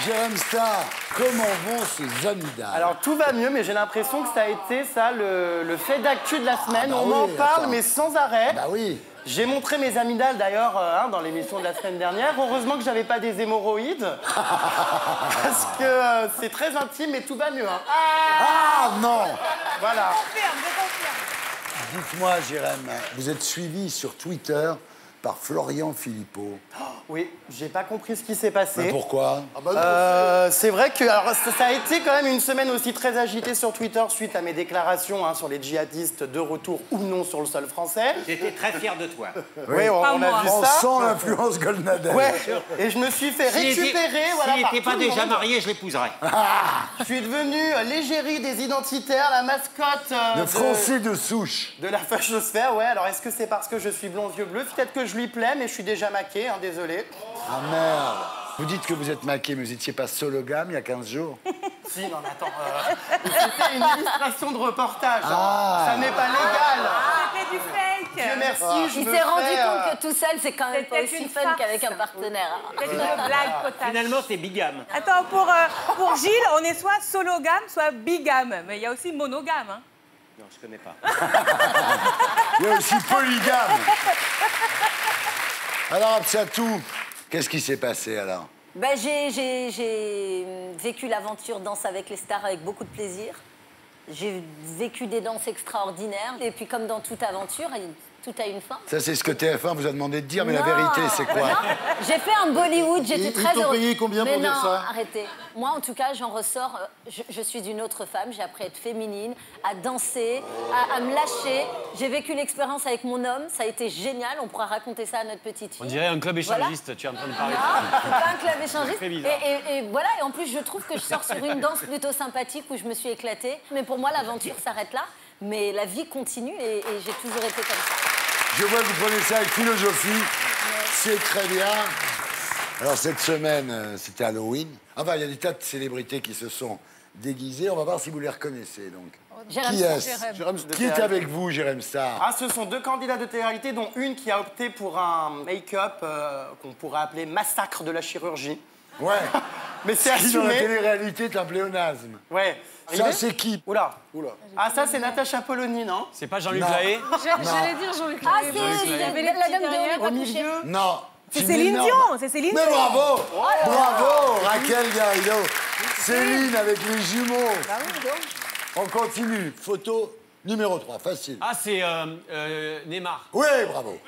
Jérém Star, comment vont ces amygdales? Alors tout va mieux, mais j'ai l'impression que ça a été ça, le fait d'actu de la semaine. bah On m'en oui, parle, attends. mais sans arrêt. Bah oui. J'ai montré mes amygdales d'ailleurs dans l'émission de la semaine dernière. Heureusement que j'avais pas des hémorroïdes. Parce que c'est très intime, mais tout va mieux. Hein. Ah non! Voilà. Dites-moi, Jérém, vous êtes suivi sur Twitter par Florian Philippot. Oui, j'ai pas compris ce qui s'est passé. Mais pourquoi? C'est vrai que alors, ça a été quand même une semaine aussi très agitée sur Twitter suite à mes déclarations sur les djihadistes de retour ou non sur le sol français. J'étais très fier de toi. Oui, on a vu On ça. sent l'influence Goldnadel. Ouais, et je me suis fait récupérer. Voilà, S'il par n'était pas tout le déjà monde. marié, je l'épouserais. Je suis devenu l'égérie des identitaires, la mascotte Le français de souche. de la fachosphère. Ouais, alors est-ce que c'est parce que je suis blond, yeux bleus? Peut-être que je lui plais, mais je suis déjà maqué, désolé. Ah merde. Vous dites que vous êtes maqué, mais vous n'étiez pas sologame il y a 15 jours? Si, non, mais attends. C'était une illustration de reportage. Ah. Ça n'est pas légal. C'était du fake. Dieu merci, je Il me s'est rendu fais, compte que tout seul, c'est quand même pas C'était aussi une fun farce. qu'avec un partenaire. C'était une blague potable. Finalement, c'est bigame. Attends, pour Gilles, on est soit sologame, soit bigame. Mais il y a aussi monogame. Hein. Non, je connais pas. Il y a aussi polygame. Alors, Absatou, qu'est-ce qui s'est passé alors? Ben, j'ai vécu l'aventure Danse avec les stars avec beaucoup de plaisir. J'ai vécu des danses extraordinaires. Et puis, comme dans toute aventure, tout a une fin. Ça, c'est ce que TF1 vous a demandé de dire, mais la Non. vérité, c'est quoi? Non, j'ai fait un Bollywood, j'étais Ils très t'ont heureuse. payé combien mais pour dire non, ça? Arrêtez. Moi, en tout cas, j'en ressors. Je suis une autre femme. J'ai appris à être féminine, à danser, à me lâcher. J'ai vécu l'expérience avec mon homme. Ça a été génial. On pourra raconter ça à notre petite fille. On dirait un club Voilà. échangiste, tu es en train de parler. Non, c'est pas un club échangiste. Très bizarre. Et voilà, et en plus, je trouve que je sors sur une danse plutôt sympathique où je me suis éclatée. Mais pour moi, l'aventure s'arrête là. Mais la vie continue et j'ai toujours été comme ça. Je vois que vous prenez ça avec philosophie. C'est très bien. Alors, cette semaine, c'était Halloween. Enfin, il y a des tas de célébrités qui se sont déguisées. On va voir si vous les reconnaissez, donc. Jérém Qui Star. est-ce? Qui est avec vous, Jérém Star? Ah, ce sont deux candidats de télé-réalité, dont une qui a opté pour un make-up qu'on pourrait appeler massacre de la chirurgie. Ouais. Mais c'est Qui, dans la assumé. télé-réalité, est un pléonasme. Ouais. Ça, c'est qui? Oula. Ah, ça, c'est Natacha Polony, non? C'est pas Jean-Luc Non. Lahaye? J'allais dire Jean-Luc Ah, Lahaye. c'est la dame de On n'est pas couché. Non. C'est une Céline énorme- Dion, c'est Céline Mais Dion. bravo! Bravo, Raquel Garrido. Céline avec les jumeaux. Bah oui, donc. On continue. Photo numéro 3, facile. Ah, c'est Neymar. Oui, bravo.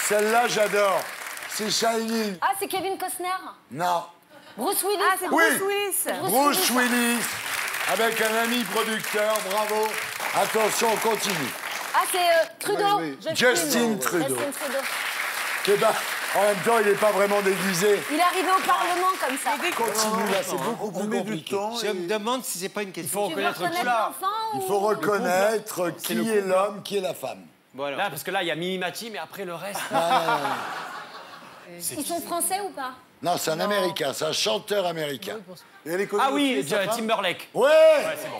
Celle-là, j'adore. C'est Shining. Ah, c'est Kevin Costner. Non. Bruce Willis. Ah, c'est Oui. Bruce Willis. Bruce Willis, avec un ami producteur, bravo. Attention, on continue. Ah, c'est Trudeau. oui. Justin Trudeau. Justin Trudeau. Eh ben, en même temps, il n'est pas vraiment déguisé. Il est arrivé au Parlement comme ça. Continue, là, c'est beaucoup On plus met du compliqué. temps. Je me demande si c'est pas une Il question. faut Tu veux reconnaître reconnaître qui. l'enfant Il ou... faut reconnaître le qui couple. est l'homme, qui est la femme. Voilà. Là, parce que là, il y a Mimi Mati, mais après, le reste... Ils sont français ou pas? Non, c'est un Américain, c'est un chanteur américain. Et elle est connue Ah oui, aussi, sa femme Timberlake. Ouais, C'est bon.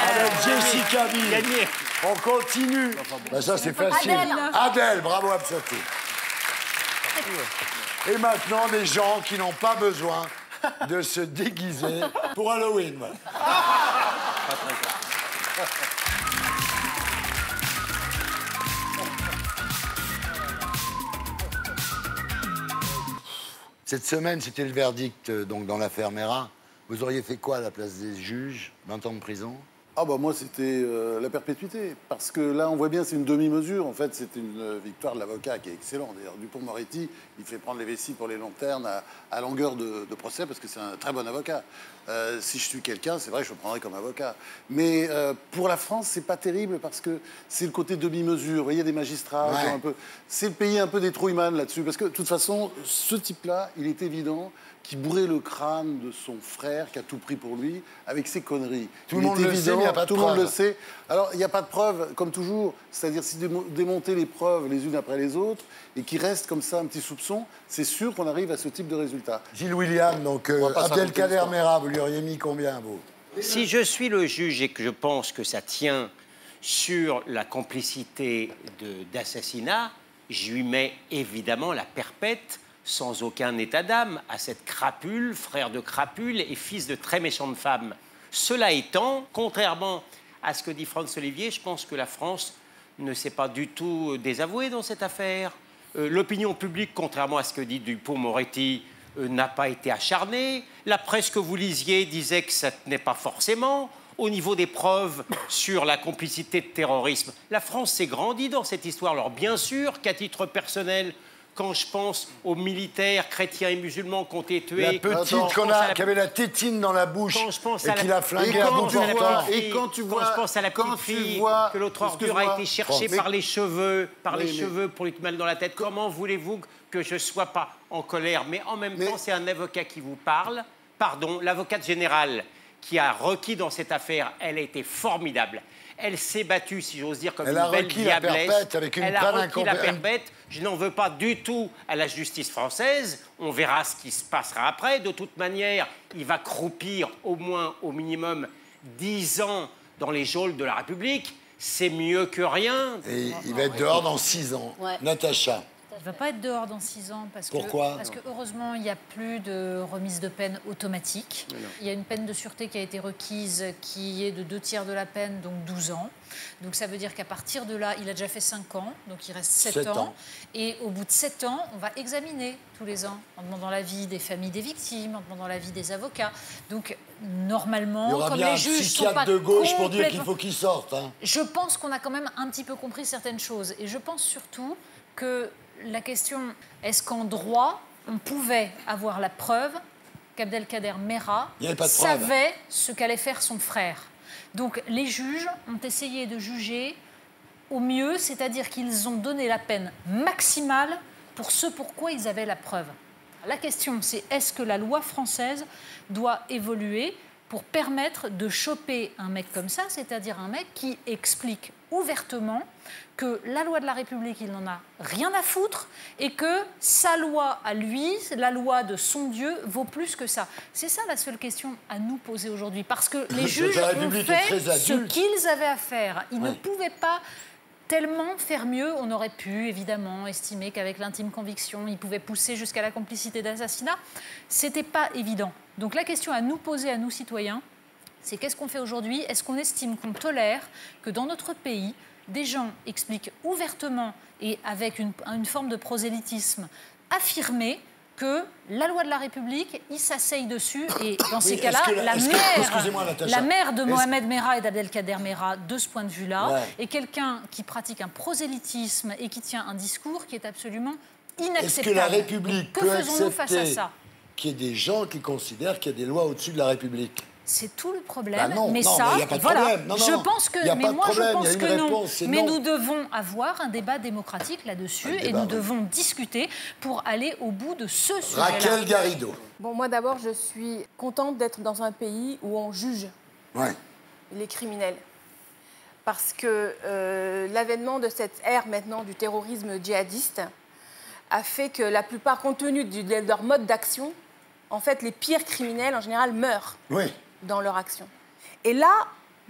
avec Jessica Biel. Gagné. On continue. Ben, ça, c'est facile. Adèle. Adèle, bravo Absatou. Et maintenant, des gens qui n'ont pas besoin de se déguiser pour Halloween. Voilà. Cette semaine, c'était le verdict donc, dans l'affaire Mera. Vous auriez fait quoi à la place des juges? 20 ans de prison? Ah bah moi c'était la perpétuité, parce que là on voit bien c'est une demi-mesure, en fait c'est une victoire de l'avocat qui est excellent. D'ailleurs Dupond-Moretti, il fait prendre les vessies pour les lanternes à longueur de procès parce que c'est un très bon avocat. Si je suis quelqu'un, c'est vrai que je le prendrais comme avocat. Mais pour la France, c'est pas terrible parce que c'est le côté demi-mesure. Vous voyez, des magistrats, Ouais. qui ont un peu... c'est le pays un peu des trouillemans là-dessus. Parce que de toute façon, ce type-là, il est évident qu'il bourrait le crâne de son frère qui a tout pris pour lui avec ses conneries. Tout le monde le sait, mais il n'y a pas de tout le monde preuve. le sait. Alors, il n'y a pas de preuves, comme toujours. C'est-à-dire, si démonter les preuves les unes après les autres et qu'il reste comme ça un petit soupçon, c'est sûr qu'on arrive à ce type de résultat. Gilles William, donc On va pas Abdelkader s'arrêter Mera, vous lui auriez mis combien, vous? Si je suis le juge et que je pense que ça tient sur la complicité d'assassinat, je lui mets évidemment la perpète sans aucun état d'âme à cette crapule, frère de crapule et fils de très méchante femme. Cela étant, contrairement à ce que dit Franz Olivier, je pense que la France ne s'est pas du tout désavouée dans cette affaire. L'opinion publique, contrairement à ce que dit Dupond-Moretti, n'a pas été acharnée. La presse que vous lisiez disait que ça ne tenait pas forcément. Au niveau des preuves sur la complicité de terrorisme, la France s'est grandie dans cette histoire. Alors bien sûr qu'à titre personnel, quand je pense aux militaires chrétiens et musulmans qui ont été tués... La petite qui avait la tétine dans la bouche et qui l'a flinguée à bout portant. Et quand tu vois... Quand je pense à la petite fille que l'autre ordure a été cherchée par les cheveux, pour lui mettre dans la tête, comment voulez-vous que je ne sois pas en colère? Mais en même temps, c'est un avocat qui vous parle. Pardon, l'avocate générale qui a requis dans cette affaire, elle a été formidable. Elle s'est battue, si j'ose dire, comme une belle diablesse. Elle a requis la perpète. Je n'en veux pas du tout à la justice française. On verra ce qui se passera après. De toute manière, il va croupir au moins, au minimum, 10 ans dans les geôles de la République. C'est mieux que rien. Et il va être dehors dans 6 ans. Ouais. Natacha. Il ne va pas être dehors dans 6 ans parce Pourquoi? Parce que heureusement, il n'y a plus de remise de peine automatique. Il y a une peine de sûreté qui a été requise qui est de 2/3 de la peine, donc 12 ans. Donc ça veut dire qu'à partir de là, il a déjà fait 5 ans, donc il reste 7 ans. Et au bout de 7 ans, on va examiner tous les ans en demandant l'avis des familles des victimes, en demandant l'avis des avocats. Donc normalement, il y aura comme bien les juges un sont pas psychiatre de gauche pour dire qu'il faut qu'il sorte. Hein. Je pense qu'on a quand même un petit peu compris certaines choses. Et je pense surtout que la question, est-ce qu'en droit, on pouvait avoir la preuve qu'Abdelkader Merah savait ce qu'allait faire son frère? Donc les juges ont essayé de juger au mieux, c'est-à-dire qu'ils ont donné la peine maximale pour ce pourquoi ils avaient la preuve. La question, c'est est-ce que la loi française doit évoluer pour permettre de choper un mec comme ça, c'est-à-dire un mec qui explique ouvertement que la loi de la République, il n'en a rien à foutre et que sa loi à lui, la loi de son Dieu, vaut plus que ça. C'est ça la seule question à nous poser aujourd'hui. Parce que les juges ont fait ce qu'ils avaient à faire. Ils ne pouvaient pas tellement faire mieux. On aurait pu, évidemment, estimer qu'avec l'intime conviction, ils pouvaient pousser jusqu'à la complicité d'assassinat. C'était pas évident. Donc la question à nous poser, à nous citoyens, c'est qu'est-ce qu'on fait aujourd'hui? Est-ce qu'on estime qu'on tolère que dans notre pays, des gens expliquent ouvertement et avec une forme de prosélytisme affirmé que la loi de la République, ils s'asseyent dessus et dans ces cas-là, la mère de Mohamed Merah et d'Abdelkader Merah, de ce point de vue-là, est quelqu'un qui pratique un prosélytisme et qui tient un discours qui est absolument inacceptable. Est-ce que la République peut accepter face à ça? Qu'il y ait des gens qui considèrent qu'il y a des lois au-dessus de la République? C'est tout le problème. Bah non, mais non, ça, y a pas de voilà. problème. Non, je pense que, y a mais pas de moi problème. je pense que non. Mais nous devons avoir un débat démocratique là-dessus et nous devons discuter pour aller au bout de ce sujet-là. Raquel Garrido. Bon, moi d'abord, je suis contente d'être dans un pays où on juge les criminels. Parce que l'avènement de cette ère maintenant du terrorisme djihadiste a fait que la plupart, compte tenu de leur mode d'action, en fait, les pires criminels, en général, meurent dans leur action. Et là,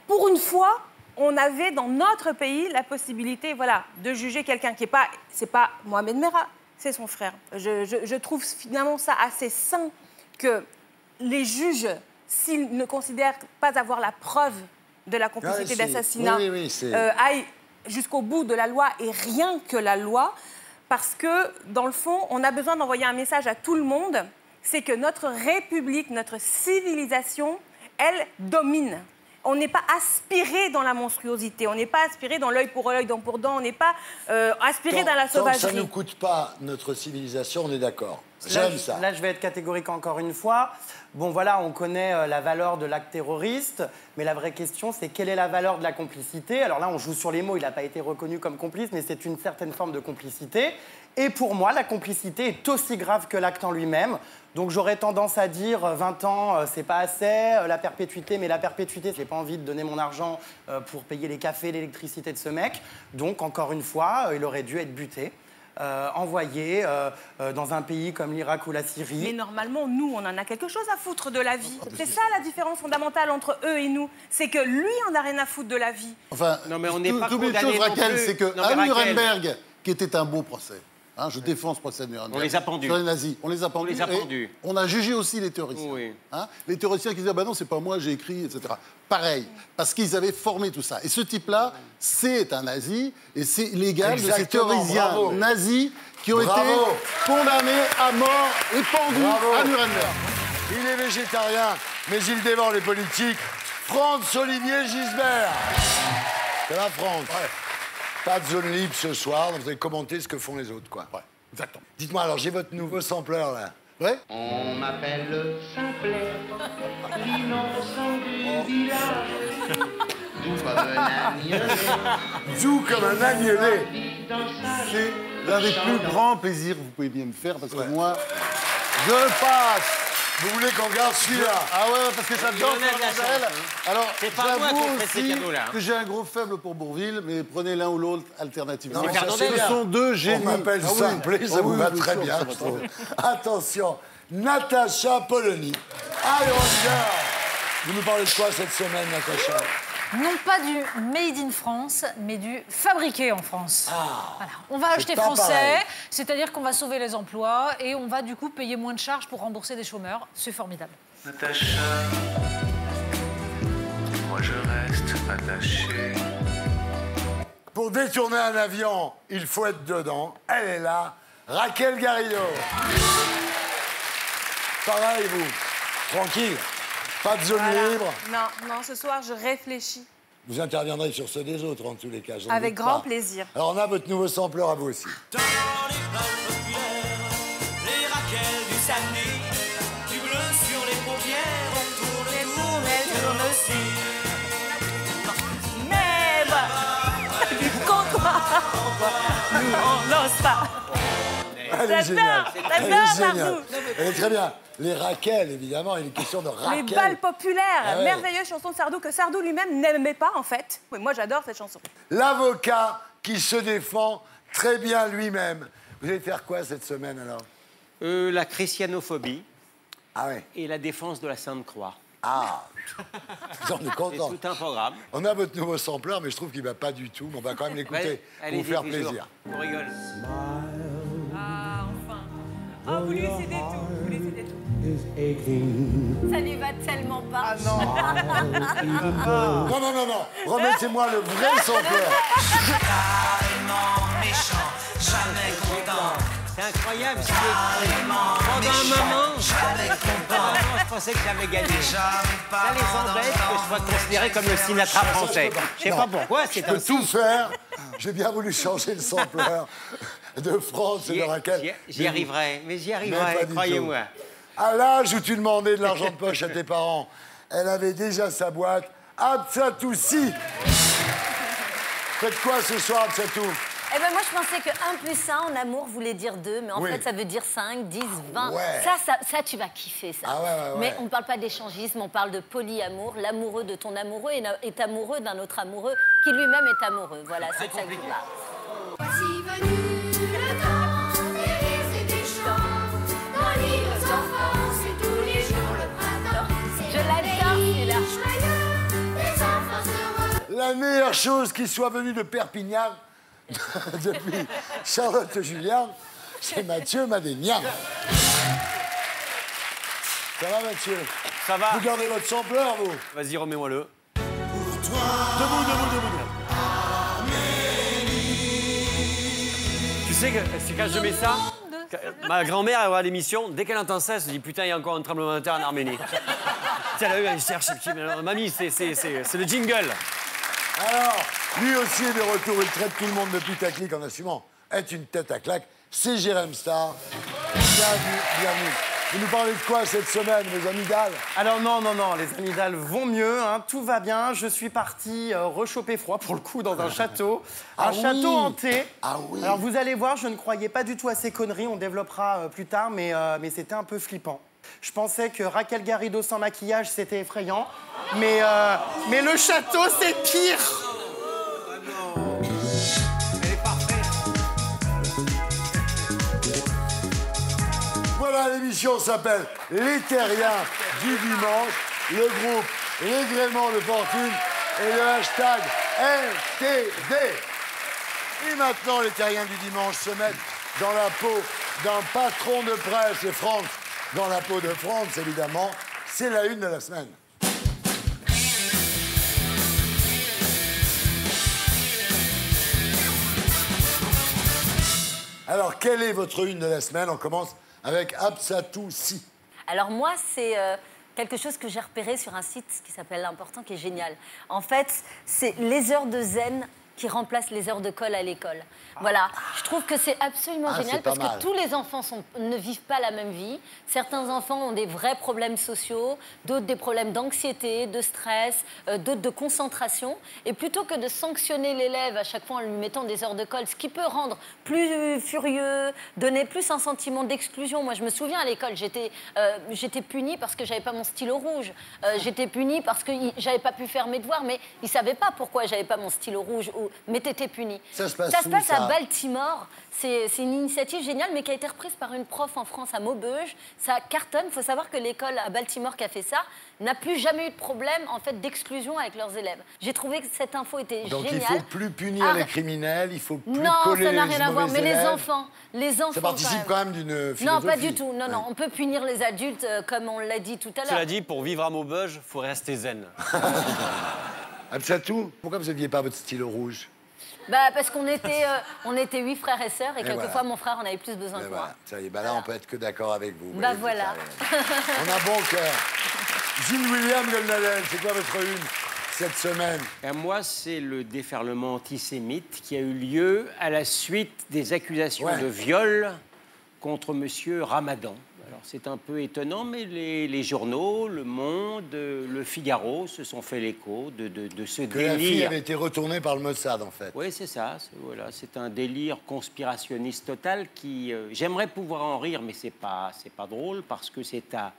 pour une fois, on avait dans notre pays la possibilité de juger quelqu'un qui n'est pas... C'est pas Mohamed Merah, c'est son frère. Je trouve finalement ça assez sain que les juges, s'ils ne considèrent pas avoir la preuve de la complicité d'assassinat, aillent jusqu'au bout de la loi et rien que la loi, parce que, dans le fond, on a besoin d'envoyer un message à tout le monde, c'est que notre République, notre civilisation, elle domine. On n'est pas aspiré dans la monstruosité, on n'est pas aspiré dans l'œil pour œil, dent pour dent, on n'est pas aspiré dans la sauvagerie. Tant que ça ne nous coûte pas notre civilisation, on est d'accord. J'aime ça. Là, je vais être catégorique encore une fois. Bon, voilà, on connaît la valeur de l'acte terroriste, mais la vraie question, c'est quelle est la valeur de la complicité? Alors là, on joue sur les mots, il n'a pas été reconnu comme complice, mais c'est une certaine forme de complicité. Et pour moi, la complicité est aussi grave que l'acte en lui-même. Donc j'aurais tendance à dire 20 ans, c'est pas assez, la perpétuité, mais la perpétuité, j'ai pas envie de donner mon argent pour payer les cafés, l'électricité de ce mec. Donc encore une fois, il aurait dû être buté. Envoyé dans un pays comme l'Irak ou la Syrie. Mais normalement, nous, on en a quelque chose à foutre de la vie. C'est ça la différence fondamentale entre eux et nous. C'est que lui, on n'a rien à foutre de la vie. Enfin, non, mais on n'est pas toute une chose, Raquel, c'est qu'à Nuremberg, qui était un beau procès, Hein, je défends ce procès de Nuremberg. On les a pendus. Sur les nazis. On les a pendus. Et on a jugé aussi les théoriciens. Oui. Hein, les théoriciens qui disaient, bah non, c'est pas moi, j'ai écrit, etc. Pareil, parce qu'ils avaient formé tout ça. Et ce type-là, c'est un nazi, et c'est illégal de ces théoriciens nazis qui ont été condamnés à mort et pendus à Nuremberg. Il est végétarien, mais il dévore les politiques. Franz-Olivier Gisbert. C'est la France. Ouais. Pas de zone libre ce soir, vous allez commenter ce que font les autres, quoi. Ouais, exactement. Dites-moi, alors, j'ai votre nouveau sampleur, là. Ouais. On m'appelle Simplet, l'innocent du village. Doux comme un agnelet. Doux comme un agnelet. C'est l'un des plus grands plaisirs que vous pouvez bien me faire, parce que moi, je passe. Vous voulez qu'on regarde celui-là? Ah ouais, parce que j'adore Fernandel. Alors, c'est pas moi qui fais ces cadeaux-là. Que j'ai un gros faible pour Bourvil, mais prenez l'un ou l'autre alternativement. Ce sont deux génies. On m'appelle Simplet, ça vous va très bien, je trouve. Attention, Natacha Polony. Allez, on y va. Vous nous parlez de quoi cette semaine, Natacha? Non pas du made in France, mais du fabriqué en France. Voilà. On va acheter français, c'est-à-dire qu'on va sauver les emplois et on va du coup payer moins de charges pour rembourser des chômeurs. C'est formidable. Natacha, moi je reste attaché. Pour détourner un avion, il faut être dedans. Elle est là, Raquel Garrido. Pareil, vous, tranquille. Pas de zone libre. Non, ce soir, je réfléchis. Vous interviendrez sur ceux des autres, en tous les cas. Avec grand plaisir. Alors, on a votre nouveau sampleur à vous aussi. Dans les balles populaires, les Raquel du samedi, du bleu sur les paupières, on tourne elle tourne aussi. Même du comptoir, nous on n'ose pas. Elle est géniale. Elle est géniale. Elle est très bien. Les Raquel, évidemment, il est question de Raquel. Les balles populaires, Ah ouais. merveilleuse chanson de Sardou que Sardou lui-même n'aimait pas en fait. Oui, moi j'adore cette chanson. L'avocat qui se défend très bien lui-même. Vous allez faire quoi cette semaine alors? La christianophobie et la défense de la Sainte Croix. Ah, on est content. C'est tout un programme. On a votre nouveau sampleur, mais je trouve qu'il ne va pas du tout. Mais on va quand même l'écouter pour vous faire plaisir. On rigole. Ah, enfin. Ah, vous lui cédez tout. Vous lui cédez tout. Ça lui va tellement pas. Ah non. Non. Remettez-moi le vrai sampleur. Carrément méchant, jamais content. C'est incroyable. Carrément Pendant un moment, jamais content. je pensais que j'avais gagné. Ça les embête que je sois considéré comme le Sinatra français. Je sais pas pourquoi. Je peux tout faire. J'ai bien voulu changer le sampleur de France et de Raquel. J'y arriverai, mais j'y arriverai, croyez-moi. À l'âge où tu demandais de l'argent de poche à tes parents, elle avait déjà sa boîte. Absatoussi. Faites quoi ce soir, Absatou? Eh ben moi, je pensais que 1 plus 1 en amour voulait dire 2, mais en fait, ça veut dire 5, 10, 20. Ouais. Ça, tu vas kiffer, ça. Ah ouais. Mais on ne parle pas d'échangisme, on parle de polyamour. L'amoureux de ton amoureux est amoureux d'un autre amoureux qui lui-même est amoureux. Voilà, c'est ça qui va. Voici venu le temps des rires et des chants, dans l'île aux enfants, c'est tous les jours le printemps. Je l'adore, celui-là. Joyeux, les enfants heureux. La meilleure chose qui soit venue de Perpignan depuis Charlotte Julien, c'est Mathieu Madénian. Ça va, Mathieu? Ça va. Vous gardez votre sampleur, vous? Vas-y, remets-moi-le. Debout. Tu sais que c'est quand je mets ça, ma grand-mère, elle voit l'émission, dès qu'elle entend ça, elle se dit putain, il y a encore un tremblement de terre en Arménie. Tiens, elle cherche. Mamie, c'est le jingle. Alors, lui aussi est de retour. Il traite tout le monde de putaclic en assumant être une tête à claque. C'est Jérém Star. Bienvenue. Vous nous parlez de quoi cette semaine, les amygdales? Alors non, les amygdales vont mieux, hein, tout va bien. Je suis parti rechoper froid, pour le coup, dans un château. Un château hanté. Ah oui. Alors vous allez voir, je ne croyais pas du tout à ces conneries, on développera plus tard, mais c'était un peu flippant. Je pensais que Raquel Garrido sans maquillage, c'était effrayant. Mais le château, c'est pire. Voilà, l'émission s'appelle Les Terriens du dimanche. Le groupe Les Gréments de Fortune et le hashtag LTD. Et maintenant, les Terriens du dimanche se mettent dans la peau d'un patron de presse et Franck dans la peau de France, évidemment. C'est la une de la semaine. Alors, quelle est votre une de la semaine? On commence avec Absatou Si. Alors moi, c'est quelque chose que j'ai repéré sur un site qui s'appelle L'Important, qui est génial. En fait, c'est les heures de zen qui remplacent les heures de colle à l'école. Voilà, je trouve que c'est absolument génial parce que tous les enfants ne vivent pas la même vie. Certains enfants ont des vrais problèmes sociaux, d'autres des problèmes d'anxiété, de stress, d'autres de concentration. Et plutôt que de sanctionner l'élève à chaque fois en lui mettant des heures de colle, ce qui peut rendre plus furieux, donner plus un sentiment d'exclusion. Moi, je me souviens à l'école, j'étais punie parce que j'avais pas mon stylo rouge. J'étais punie parce que j'avais pas pu faire mes devoirs, mais ils savaient pas pourquoi j'avais pas mon stylo rouge. Mais t'étais punie. Ça se passe à Baltimore. C'est une initiative géniale, mais qui a été reprise par une prof en France à Maubeuge. Ça cartonne. Il faut savoir que l'école à Baltimore qui a fait ça n'a plus jamais eu de problème en fait d'exclusion avec leurs élèves. J'ai trouvé que cette info était géniale. Donc il faut plus punir les criminels, il faut plus coller les mauvais élèves. Non, ça n'a rien à voir. Mais les enfants. Ça participe quand même d'une philosophie. Non, pas du tout. Non, non. On peut punir les adultes comme on l'a dit tout à l'heure. Cela dit, pour vivre à Maubeuge, il faut rester zen. Absatou, pourquoi vous n'aviez pas votre stylo rouge? Parce qu'on était 8 frères et sœurs et quelquefois mon frère en avait plus besoin que moi. Ça y est, là on peut être que d'accord avec vous. Voilà. On a bon cœur. Gilles William Golnadel, c'est quoi votre une cette semaine? Moi, c'est le déferlement antisémite qui a eu lieu à la suite des accusations de viol contre monsieur Ramadan. Alors, c'est un peu étonnant, mais les journaux, Le Monde, Le Figaro se sont fait l'écho de ce délire. Que la fille avait été retournée par le Mossad, en fait. Oui, c'est ça. C'est un délire conspirationniste total qui... J'aimerais pouvoir en rire, mais c'est pas drôle, parce que c'est à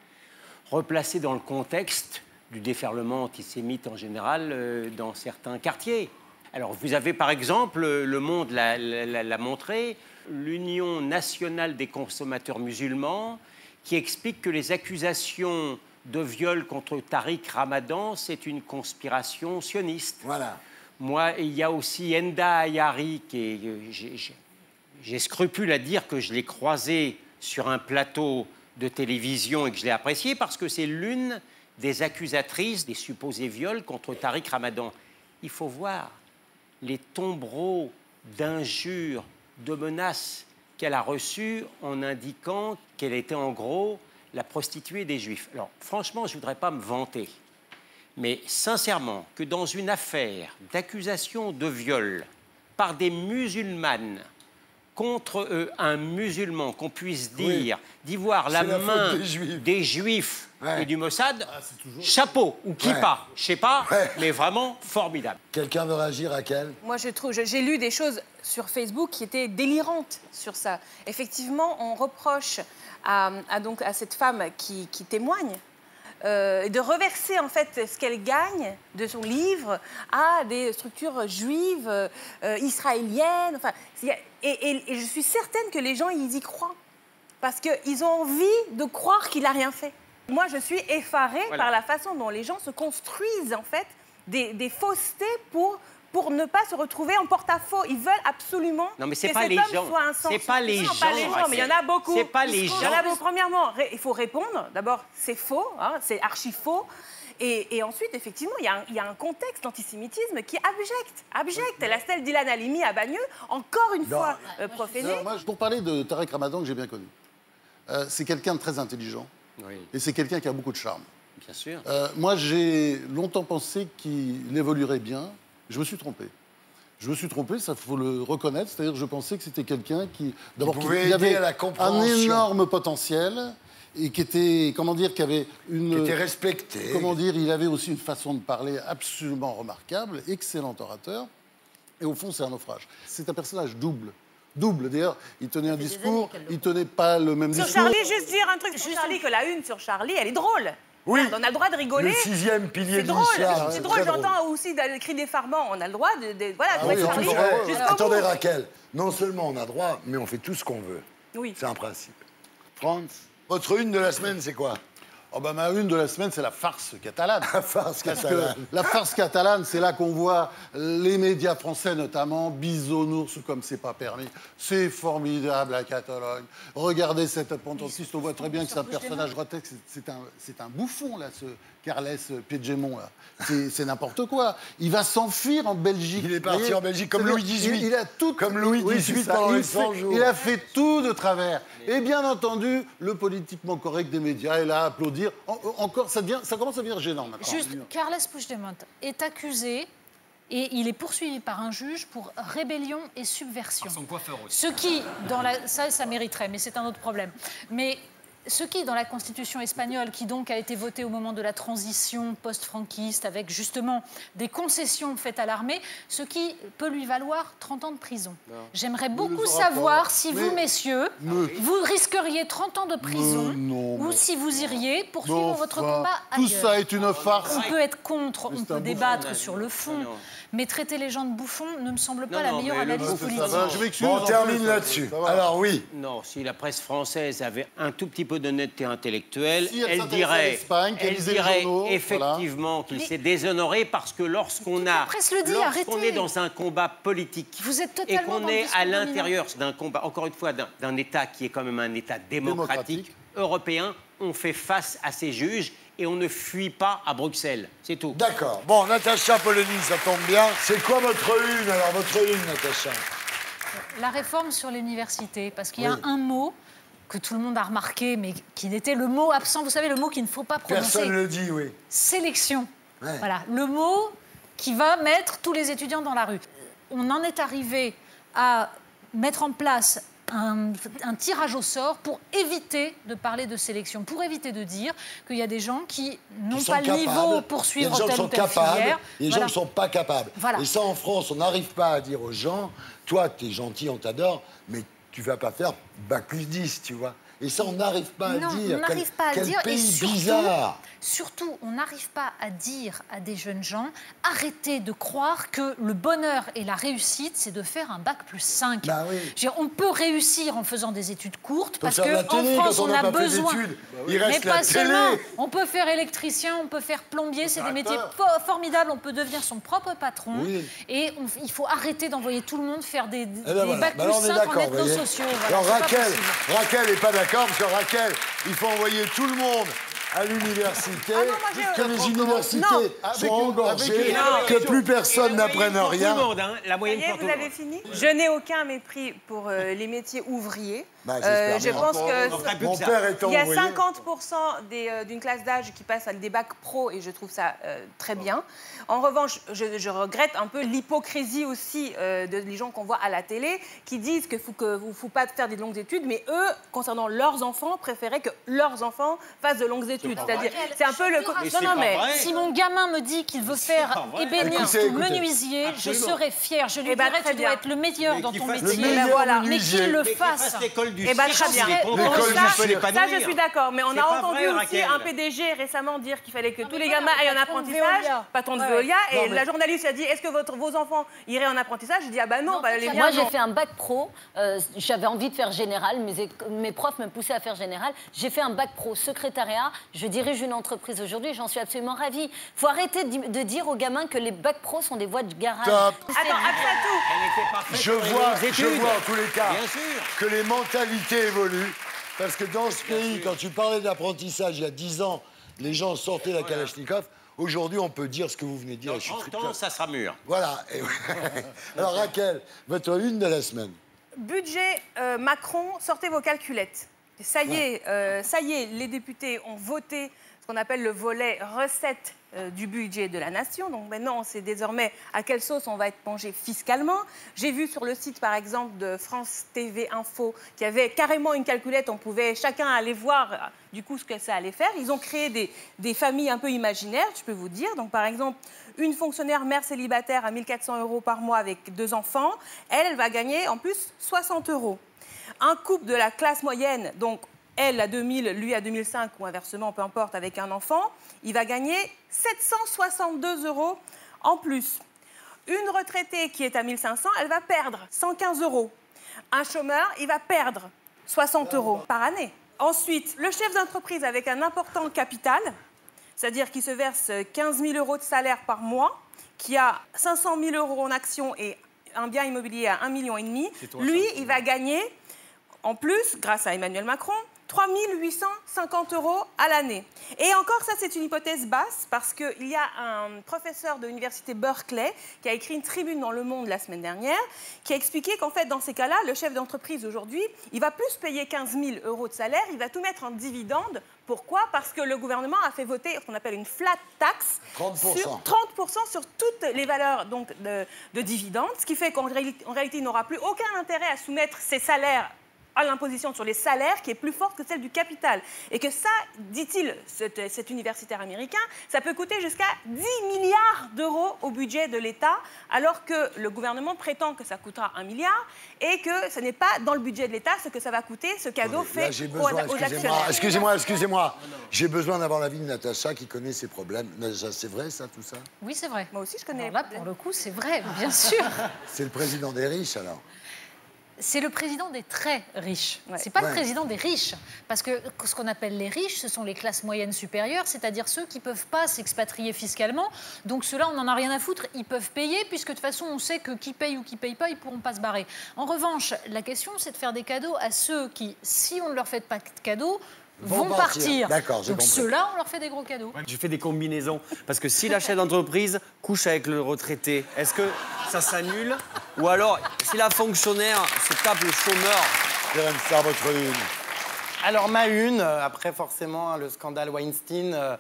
replacer dans le contexte du déferlement antisémite en général dans certains quartiers. Alors, vous avez, par exemple, Le Monde l'a montré, l'Union nationale des consommateurs musulmans, qui explique que les accusations de viol contre Tariq Ramadan, c'est une conspiration sioniste. Voilà. Moi, il y a aussi Enda Ayari, j'ai scrupule à dire que je l'ai croisé sur un plateau de télévision et que je l'ai apprécié parce que c'est l'une des accusatrices des supposés viols contre Tariq Ramadan. Il faut voir les tombereaux d'injures, de menaces qu'elle a reçue en indiquant qu'elle était en gros la prostituée des Juifs. Alors franchement, je ne voudrais pas me vanter, mais sincèrement, que dans une affaire d'accusation de viol par des musulmanes contre un musulman, qu'on puisse dire, d'y voir la main des Juifs et du Mossad, chapeau ou kippa, je ne sais pas, mais vraiment formidable. Quelqu'un veut réagir, Raquel? Moi, je trouve, j'ai lu des choses sur Facebook qui étaient délirantes sur ça. Effectivement, on reproche à cette femme qui témoigne de reverser en fait ce qu'elle gagne de son livre à des structures juives, israéliennes. Enfin, et je suis certaine que les gens ils y croient parce qu'ils ont envie de croire qu'il n'a rien fait. Moi, je suis effarée par la façon dont les gens se construisent en fait des faussetés pour ne pas se retrouver en porte-à-faux. Ils veulent absolument que cet homme soit un C'est pas les gens. Pas les gens, mais il y en a beaucoup. C'est pas les gens. Premièrement, il faut répondre. D'abord, c'est faux, hein, c'est archi faux. Et ensuite, effectivement, il y a un contexte d'antisémitisme qui est abject. La stèle d'Ilan Halimi à Bagneux, encore une fois profanée. Pour parler de Tariq Ramadan, que j'ai bien connu, c'est quelqu'un de très intelligent. Oui. Et c'est quelqu'un qui a beaucoup de charme. Bien sûr. Moi, j'ai longtemps pensé qu'il évoluerait bien. Je me suis trompé. Ça faut le reconnaître. C'est-à-dire que je pensais que c'était quelqu'un qui... D'abord, il avait un énorme potentiel et qui était, qui avait une... Qui était respecté. Il avait aussi une façon de parler absolument remarquable, excellent orateur. Et au fond, c'est un naufrage. C'est un personnage double. D'ailleurs, il tenait un discours, il tenait pas le même discours. Sur Charlie, juste dire un truc sur Charlie, que la une sur Charlie, elle est drôle. Oui. On a le droit de rigoler. Le 6e pilier de l'histoire. C'est drôle, j'entends aussi le cri d'effarement. On a le droit de Charlie. Attendez, Raquel, non seulement on a droit, mais on fait tout ce qu'on veut. Oui. C'est un principe. Franz, votre une de la semaine, c'est quoi? Oh bah, ma une de la semaine, c'est la farce catalane. La farce catalane. La farce catalane, c'est là qu'on voit les médias français notamment, bisounours comme c'est pas permis. C'est formidable la Catalogne. Regardez cet apprentissiste, on voit très bien que c'est un personnage grotesque. C'est un bouffon, là, ce Carles Puigdemont, là. C'est n'importe quoi. Il va s'enfuir en Belgique. Il est parti en Belgique comme Louis XVIII. Il a tout... Comme Louis XVIII pendant les 100 jours. Il a fait tout de travers. Et bien entendu, le politiquement correct des médias est là à applaudir. Encore, ça commence à devenir gênant maintenant. Juste, Carles Puigdemont est accusé et il est poursuivi par un juge pour rébellion et subversion. Par son coiffeur aussi. Ce qui, ça mériterait, mais c'est un autre problème. Mais ce qui, dans la Constitution espagnole, qui donc a été votée au moment de la transition post-franquiste, avec justement des concessions faites à l'armée, ce qui peut lui valoir 30 ans de prison. J'aimerais beaucoup savoir si vous, messieurs, vous risqueriez 30 ans de prison ou si vous iriez poursuivre votre combat ailleurs. Tout ça est une farce. On peut être contre, on peut débattre sur le fond, mais traiter les gens de bouffons ne me semble pas la meilleure analyse politique. On termine là-dessus. Alors oui. Non, si la presse française avait un tout petit peu d'honnêteté intellectuelle, Si elle dirait effectivement qu'il s'est déshonoré parce que lorsqu'on est dans un combat politique et qu'on est à l'intérieur d'un combat, encore une fois, d'un État qui est quand même un État démocratique européen, on fait face à ces juges et on ne fuit pas à Bruxelles. C'est tout. D'accord. Bon, Natacha Polony, ça tombe bien. C'est quoi votre une, alors, votre une, Natacha? La réforme sur l'université, parce qu'il y a un mot que tout le monde a remarqué, mais qui n'était le mot absent. Vous savez, le mot qu'il ne faut pas prononcer. Personne ne le dit, oui. Sélection. Ouais. Voilà, le mot qui va mettre tous les étudiants dans la rue. On en est arrivé à mettre en place un tirage au sort pour éviter de parler de sélection, pour éviter de dire qu'il y a des gens qui n'ont pas le niveau pour suivre telle ou telle filière. Les gens ne sont pas capables. Et ça, en France, on n'arrive pas à dire aux gens, toi, t'es gentil, on t'adore, mais tu vas pas faire bac plus 10, tu vois. Et ça, on n'arrive pas à dire. On n'arrive pas à dire. Pays et bizarre. Surtout, on n'arrive pas à dire à des jeunes gens, arrêtez de croire que le bonheur et la réussite, c'est de faire un bac plus 5. Bah oui. On peut réussir en faisant des études courtes, parce qu'en France, on a besoin... Il reste mais pas la télé. seulement. On peut faire électricien, on peut faire plombier, c'est des métiers formidables. On peut devenir son propre patron. Oui. Et il faut arrêter d'envoyer tout le monde faire des bacs plus 5 en ethno-sociaux. Alors Raquel n'est pas d'accord, parce que Raquel, il faut envoyer tout le monde à l'université, que les universités sont engorgées, que plus personne n'apprenne rien. La moyenne pour tout le monde. Vous avez fini? Je n'ai aucun mépris pour les métiers ouvriers. Je pense que mon père étant il y a ouvrier. 50% d'une classe d'âge qui passe à des bacs pro et je trouve ça très bien. En revanche, je regrette un peu l'hypocrisie aussi des gens qu'on voit à la télé qui disent qu'il ne faut pas faire des longues études, mais eux, concernant leurs enfants, préféraient que leurs enfants fassent de longues études. C'est-à-dire, c'est un peu le... Non, mais si mon gamin me dit qu'il veut faire ébéniste ou menuisier, je serai fière. Je lui dirai, tu dois être le meilleur dans ton métier. Mais qu'il le fasse. Eh bien, très bien. Ça, je suis d'accord. Mais on a entendu aussi un PDG récemment dire qu'il fallait que tous les gamins aillent en apprentissage, patron de Veolia. Et la journaliste a dit, est-ce que vos enfants iraient en apprentissage? Je dis, ah bah non, les miens. Moi, j'ai fait un bac pro. J'avais envie de faire général. Mes profs me poussaient à faire général. J'ai fait un bac pro secrétariat. Je dirige une entreprise aujourd'hui. J'en suis absolument ravie. Il faut arrêter de dire aux gamins que les bacs pro sont des voies de garage. Top. Attends, après tout. Je vois en tous les cas que les mentalités évoluent. Parce que dans ce pays, quand tu parlais d'apprentissage il y a 10 ans, les gens sortaient la Kalachnikov. Aujourd'hui, on peut dire ce que vous venez de dire. Dans 30 ans, ça sera mûr. Voilà. Alors, Raquel, votre une de la semaine. Budget Macron, sortez vos calculettes. Ça y est, les députés ont voté ce qu'on appelle le volet recettes du budget de la nation. Donc maintenant, on sait désormais à quelle sauce on va être mangé fiscalement. J'ai vu sur le site, par exemple, de France TV Info, qu'il y avait carrément une calculette. On pouvait chacun aller voir, du coup, ce que ça allait faire. Ils ont créé des familles un peu imaginaires, je peux vous dire. Donc, par exemple, une fonctionnaire mère célibataire à 1 400 € par mois avec 2 enfants, elle va gagner, en plus, 60 €. Un couple de la classe moyenne, donc elle à 2000, lui à 2005 ou inversement, peu importe, avec un enfant, il va gagner 762 € en plus. Une retraitée qui est à 1500, elle va perdre 115 €. Un chômeur, il va perdre 60 € par année. Ensuite, le chef d'entreprise avec un important capital, c'est-à-dire qui se verse 15 000 € de salaire par mois, qui a 500 000 € en actions et un bien immobilier à 1,5 million, lui, il va gagner, en plus, grâce à Emmanuel Macron, 3 850 € à l'année. Et encore, ça, c'est une hypothèse basse, parce qu'il y a un professeur de l'université Berkeley qui a écrit une tribune dans Le Monde la semaine dernière, qui a expliqué qu'en fait, dans ces cas-là, le chef d'entreprise, aujourd'hui, il va plus payer 15 000 € de salaire, il va tout mettre en dividende. Pourquoi? Parce que le gouvernement a fait voter ce qu'on appelle une flat tax, 30% sur toutes les valeurs donc, de dividendes, ce qui fait qu'en réalité, il n'aura plus aucun intérêt à soumettre ses salaires à l'imposition sur les salaires qui est plus forte que celle du capital. Et que ça, dit-il, cet universitaire américain, ça peut coûter jusqu'à 10 milliards d'euros au budget de l'État, alors que le gouvernement prétend que ça coûtera 1 milliard et que ce n'est pas dans le budget de l'État ce que ça va coûter, ce cadeau fait aux actionnaires. Excusez-moi. J'ai besoin d'avoir l'avis de Natacha qui connaît ses problèmes. Natacha, c'est vrai ça, tout ça? Oui, c'est vrai. Moi aussi, je connais. Alors là, pour le coup, c'est vrai, bien sûr. C'est le président des riches, alors? C'est le président des très riches. Ouais. C'est pas le président des riches. Parce que ce qu'on appelle les riches, ce sont les classes moyennes supérieures, c'est-à-dire ceux qui ne peuvent pas s'expatrier fiscalement. Donc ceux-là, on n'en a rien à foutre. Ils peuvent payer, puisque de toute façon, on sait que qui paye ou qui ne paye pas, ils ne pourront pas se barrer. En revanche, la question, c'est de faire des cadeaux à ceux qui, si on ne leur fait pas de cadeaux, vont partir. D'accord, j'ai compris. Donc ceux-là, on leur fait des gros cadeaux. Je fais des combinaisons. Parce que si la chef d'entreprise couche avec le retraité, est-ce que ça s'annule? Ou alors, si la fonctionnaire se tape le chômeur? Faire votre une. Alors ma une, après forcément le scandale Weinstein,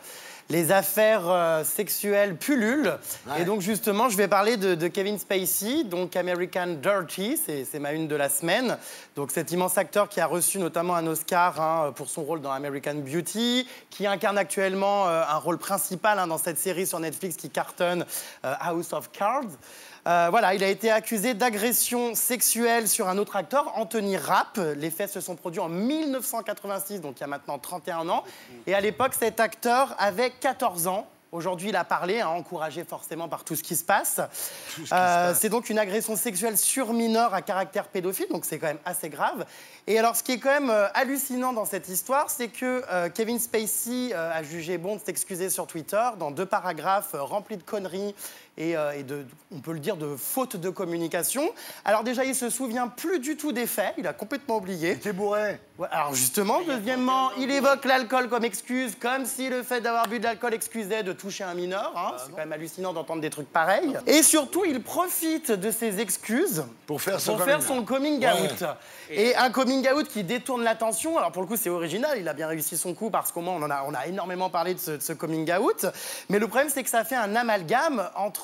les affaires sexuelles pullulent. Ouais. Et donc justement, je vais parler de Kevin Spacey, donc American Dirty, c'est ma une de la semaine. Donc cet immense acteur qui a reçu notamment un Oscar pour son rôle dans American Beauty, qui incarne actuellement un rôle principal dans cette série sur Netflix qui cartonne House of Cards. Voilà, il a été accusé d'agression sexuelle sur un autre acteur, Anthony Rapp. Les faits se sont produits en 1986, donc il y a maintenant 31 ans. Et à l'époque, cet acteur avait 14 ans. Aujourd'hui, il a parlé, encouragé forcément par tout ce qui se passe. C'est donc une agression sexuelle sur mineur à caractère pédophile, donc c'est quand même assez grave. Et alors, ce qui est quand même hallucinant dans cette histoire, c'est que Kevin Spacey a jugé bon de s'excuser sur Twitter dans 2 paragraphes remplis de conneries et de, on peut le dire, de faute de communication. Alors déjà, il se souvient plus du tout des faits, il a complètement oublié. Il était bourré. Ouais, alors justement, deuxièmement, il évoque l'alcool comme excuse, comme si le fait d'avoir bu de l'alcool excusait de toucher un mineur. C'est quand même hallucinant d'entendre des trucs pareils. Et surtout, il profite de ses excuses pour faire son coming out. Et un coming out qui détourne l'attention. Alors pour le coup, c'est original, il a bien réussi son coup parce qu'au moins, on a énormément parlé de ce coming out. Mais le problème, c'est que ça fait un amalgame entre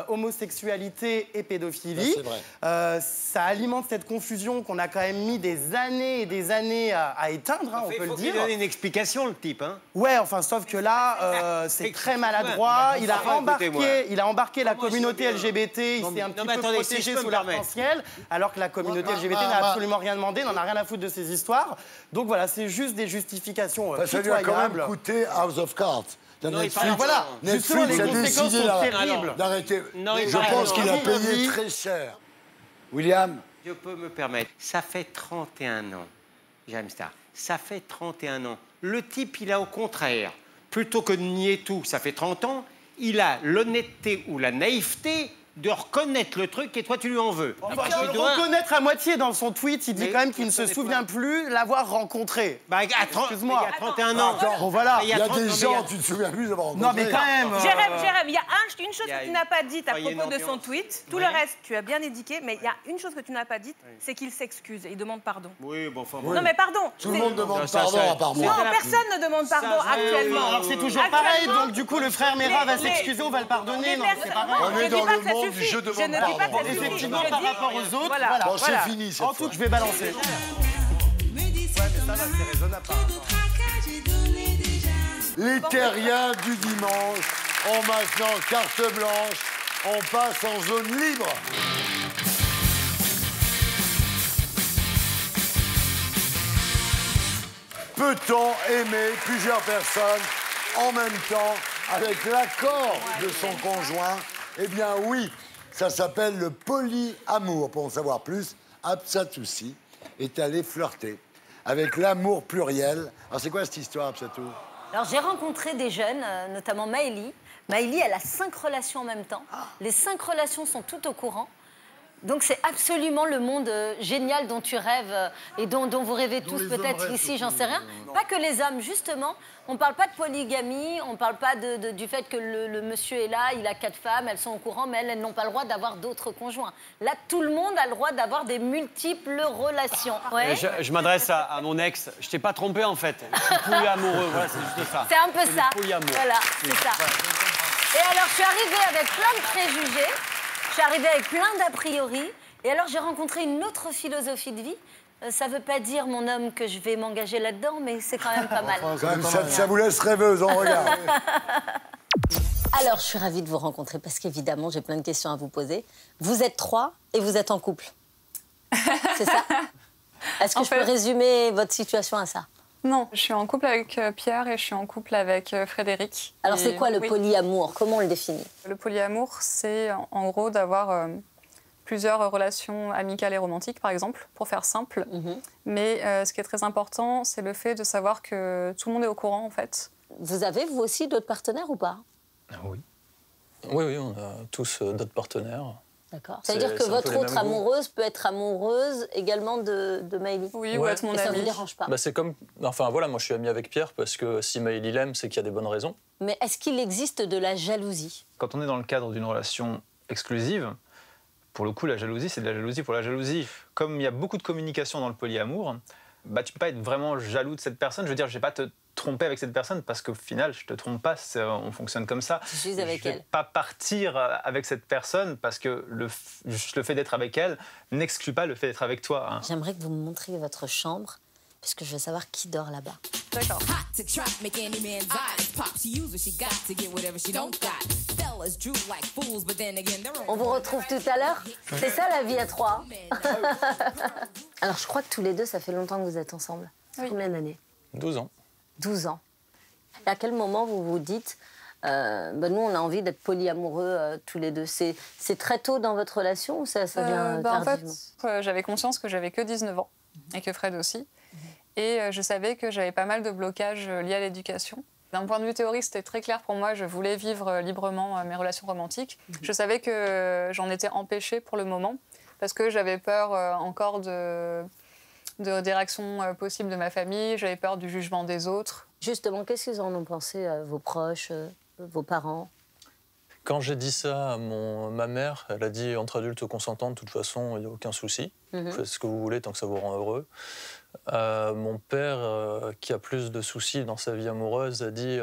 homosexualité et pédophilie. Ça alimente cette confusion qu'on a quand même mis des années et des années à éteindre, on peut le dire. Il faut donner une explication, le type. Ouais, enfin, sauf que là, c'est très maladroit. Il a embarqué la communauté LGBT, il s'est un petit peu protégé sous l'arc-en-ciel, alors que la communauté LGBT n'a absolument rien demandé, n'en a rien à foutre de ces histoires. Donc voilà, c'est juste des justifications ça lui a quand même coûté House of Cards. Non, voilà, justement, les conséquences sont terribles. D'arrêter. Je pense qu'il a payé très cher. William? Je peux me permettre. Ça fait 31 ans, James Star. Ça fait 31 ans. Le type, il a au contraire, plutôt que de nier tout, ça fait 30 ans, il a l'honnêteté ou la naïveté de reconnaître le truc et toi tu lui en veux. On va le reconnaître à moitié dans son tweet, il dit quand même qu'il ne se souvient plus l'avoir rencontré. Excuse-moi. Il y a 31 ans. Bon, voilà. Il y a des gens, tu ne te souviens plus d'avoir rencontré. Non mais quand même. Jérém, il y a une chose que tu n'as pas dite à propos de son tweet. Tout le reste, tu as bien édiqué, mais il y a une chose que tu n'as pas dite, c'est qu'il s'excuse et il demande pardon. Oui, bon, enfin. Non mais pardon. Tout le monde demande pardon à part moi. Non, personne ne demande pardon actuellement. Alors c'est toujours pareil, donc du coup le frère Mera va s'excuser, on va le pardonner. Non, c'est pas vrai. On est dans le monde du je demande pardon. Effectivement, par rapport aux autres, voilà. Bon, c'est fini, cette fois. En tout, je vais balancer. Ouais, mais ça va, c'est raisonnable. Les terriens du dimanche ont maintenant carte blanche. On passe en zone libre. Peut-on aimer plusieurs personnes en même temps avec l'accord de son conjoint? Eh bien oui, ça s'appelle le polyamour. Pour en savoir plus, Absatoussi est allé flirter avec l'amour pluriel. Alors, c'est quoi cette histoire, Absatou? Alors, j'ai rencontré des jeunes, notamment Maëlie. Maëlie, elle a 5 relations en même temps. Les 5 relations sont toutes au courant. Donc, c'est absolument le monde génial dont tu rêves et dont vous rêvez tous peut-être ici, j'en sais rien. Pas que les hommes, justement. On ne parle pas de polygamie, on ne parle pas du fait que le monsieur est là, il a 4 femmes, elles sont au courant, mais elles n'ont pas le droit d'avoir d'autres conjoints. Là, tout le monde a le droit d'avoir des multiples relations. Ouais. Je m'adresse à mon ex. Je t'ai pas trompé, en fait. Je suis polyamoureux, voilà, c'est juste ça. C'est un peu ça. Polyamour. Voilà, c'est ça. Et alors, je suis arrivée avec plein de préjugés, je suis arrivée avec plein d'a priori, et alors j'ai rencontré une autre philosophie de vie. Ça veut pas dire, mon homme, que je vais m'engager là-dedans, mais c'est quand même pas mal. Ça vous laisse rêveuse, on regarde. Alors, je suis ravie de vous rencontrer, parce qu'évidemment, j'ai plein de questions à vous poser. Vous êtes 3 et vous êtes en couple. C'est ça? Est-ce que je peux résumer votre situation à ça? Non, je suis en couple avec Pierre et je suis en couple avec Frédéric. Alors, c'est quoi le polyamour? Comment on le définit? Le polyamour, c'est en gros d'avoir plusieurs relations amicales et romantiques, par exemple, pour faire simple. Mais ce qui est très important, c'est le fait de savoir que tout le monde est au courant, en fait. Vous avez, vous aussi, d'autres partenaires ou pas? Oui. Oui, on a tous d'autres partenaires. D'accord. C'est-à-dire que votre autre amoureuse peut être amoureuse également de Maëlie? Oui, ou être mon amie. Ça ne vous dérange pas? C'est comme... Enfin, voilà, moi, je suis ami avec Pierre parce que si Maëlie l'aime, c'est qu'il y a des bonnes raisons. Mais est-ce qu'il existe de la jalousie? Quand on est dans le cadre d'une relation exclusive, pour le coup, la jalousie, c'est de la jalousie pour la jalousie. Comme il y a beaucoup de communication dans le polyamour, tu peux pas être vraiment jaloux de cette personne. Je veux dire, je vais pas te tromper avec cette personne parce qu'au final, je te trompe pas, on fonctionne comme ça. Je suis avec elle. Je vais pas partir avec cette personne parce que le fait d'être avec elle n'exclut pas le fait d'être avec toi. Hein. J'aimerais que vous me montriez votre chambre, parce que je veux savoir qui dort là-bas. D'accord. On vous retrouve tout à l'heure. C'est ça la vie à 3. Alors je crois que tous les deux, ça fait longtemps que vous êtes ensemble. Oui. Combien d'années? 12 ans. 12 ans. Et à quel moment vous vous dites, nous on a envie d'être polyamoureux tous les deux? C'est très tôt dans votre relation ou ça vient tardivement? En fait, j'avais conscience que j'avais que 19 ans et que Fred aussi. Et je savais que j'avais pas mal de blocages liés à l'éducation. D'un point de vue théorique, c'était très clair pour moi. Je voulais vivre librement mes relations romantiques. Je savais que j'en étais empêchée pour le moment parce que j'avais peur encore des réactions possibles de ma famille. J'avais peur du jugement des autres. Justement, qu'est-ce qu'ils en ont pensé, vos proches, vos parents? Quand j'ai dit ça à ma mère, elle a dit entre adultes consentants, de toute façon, il n'y a aucun souci. Faites ce que vous voulez tant que ça vous rend heureux. Mon père, qui a plus de soucis dans sa vie amoureuse, a dit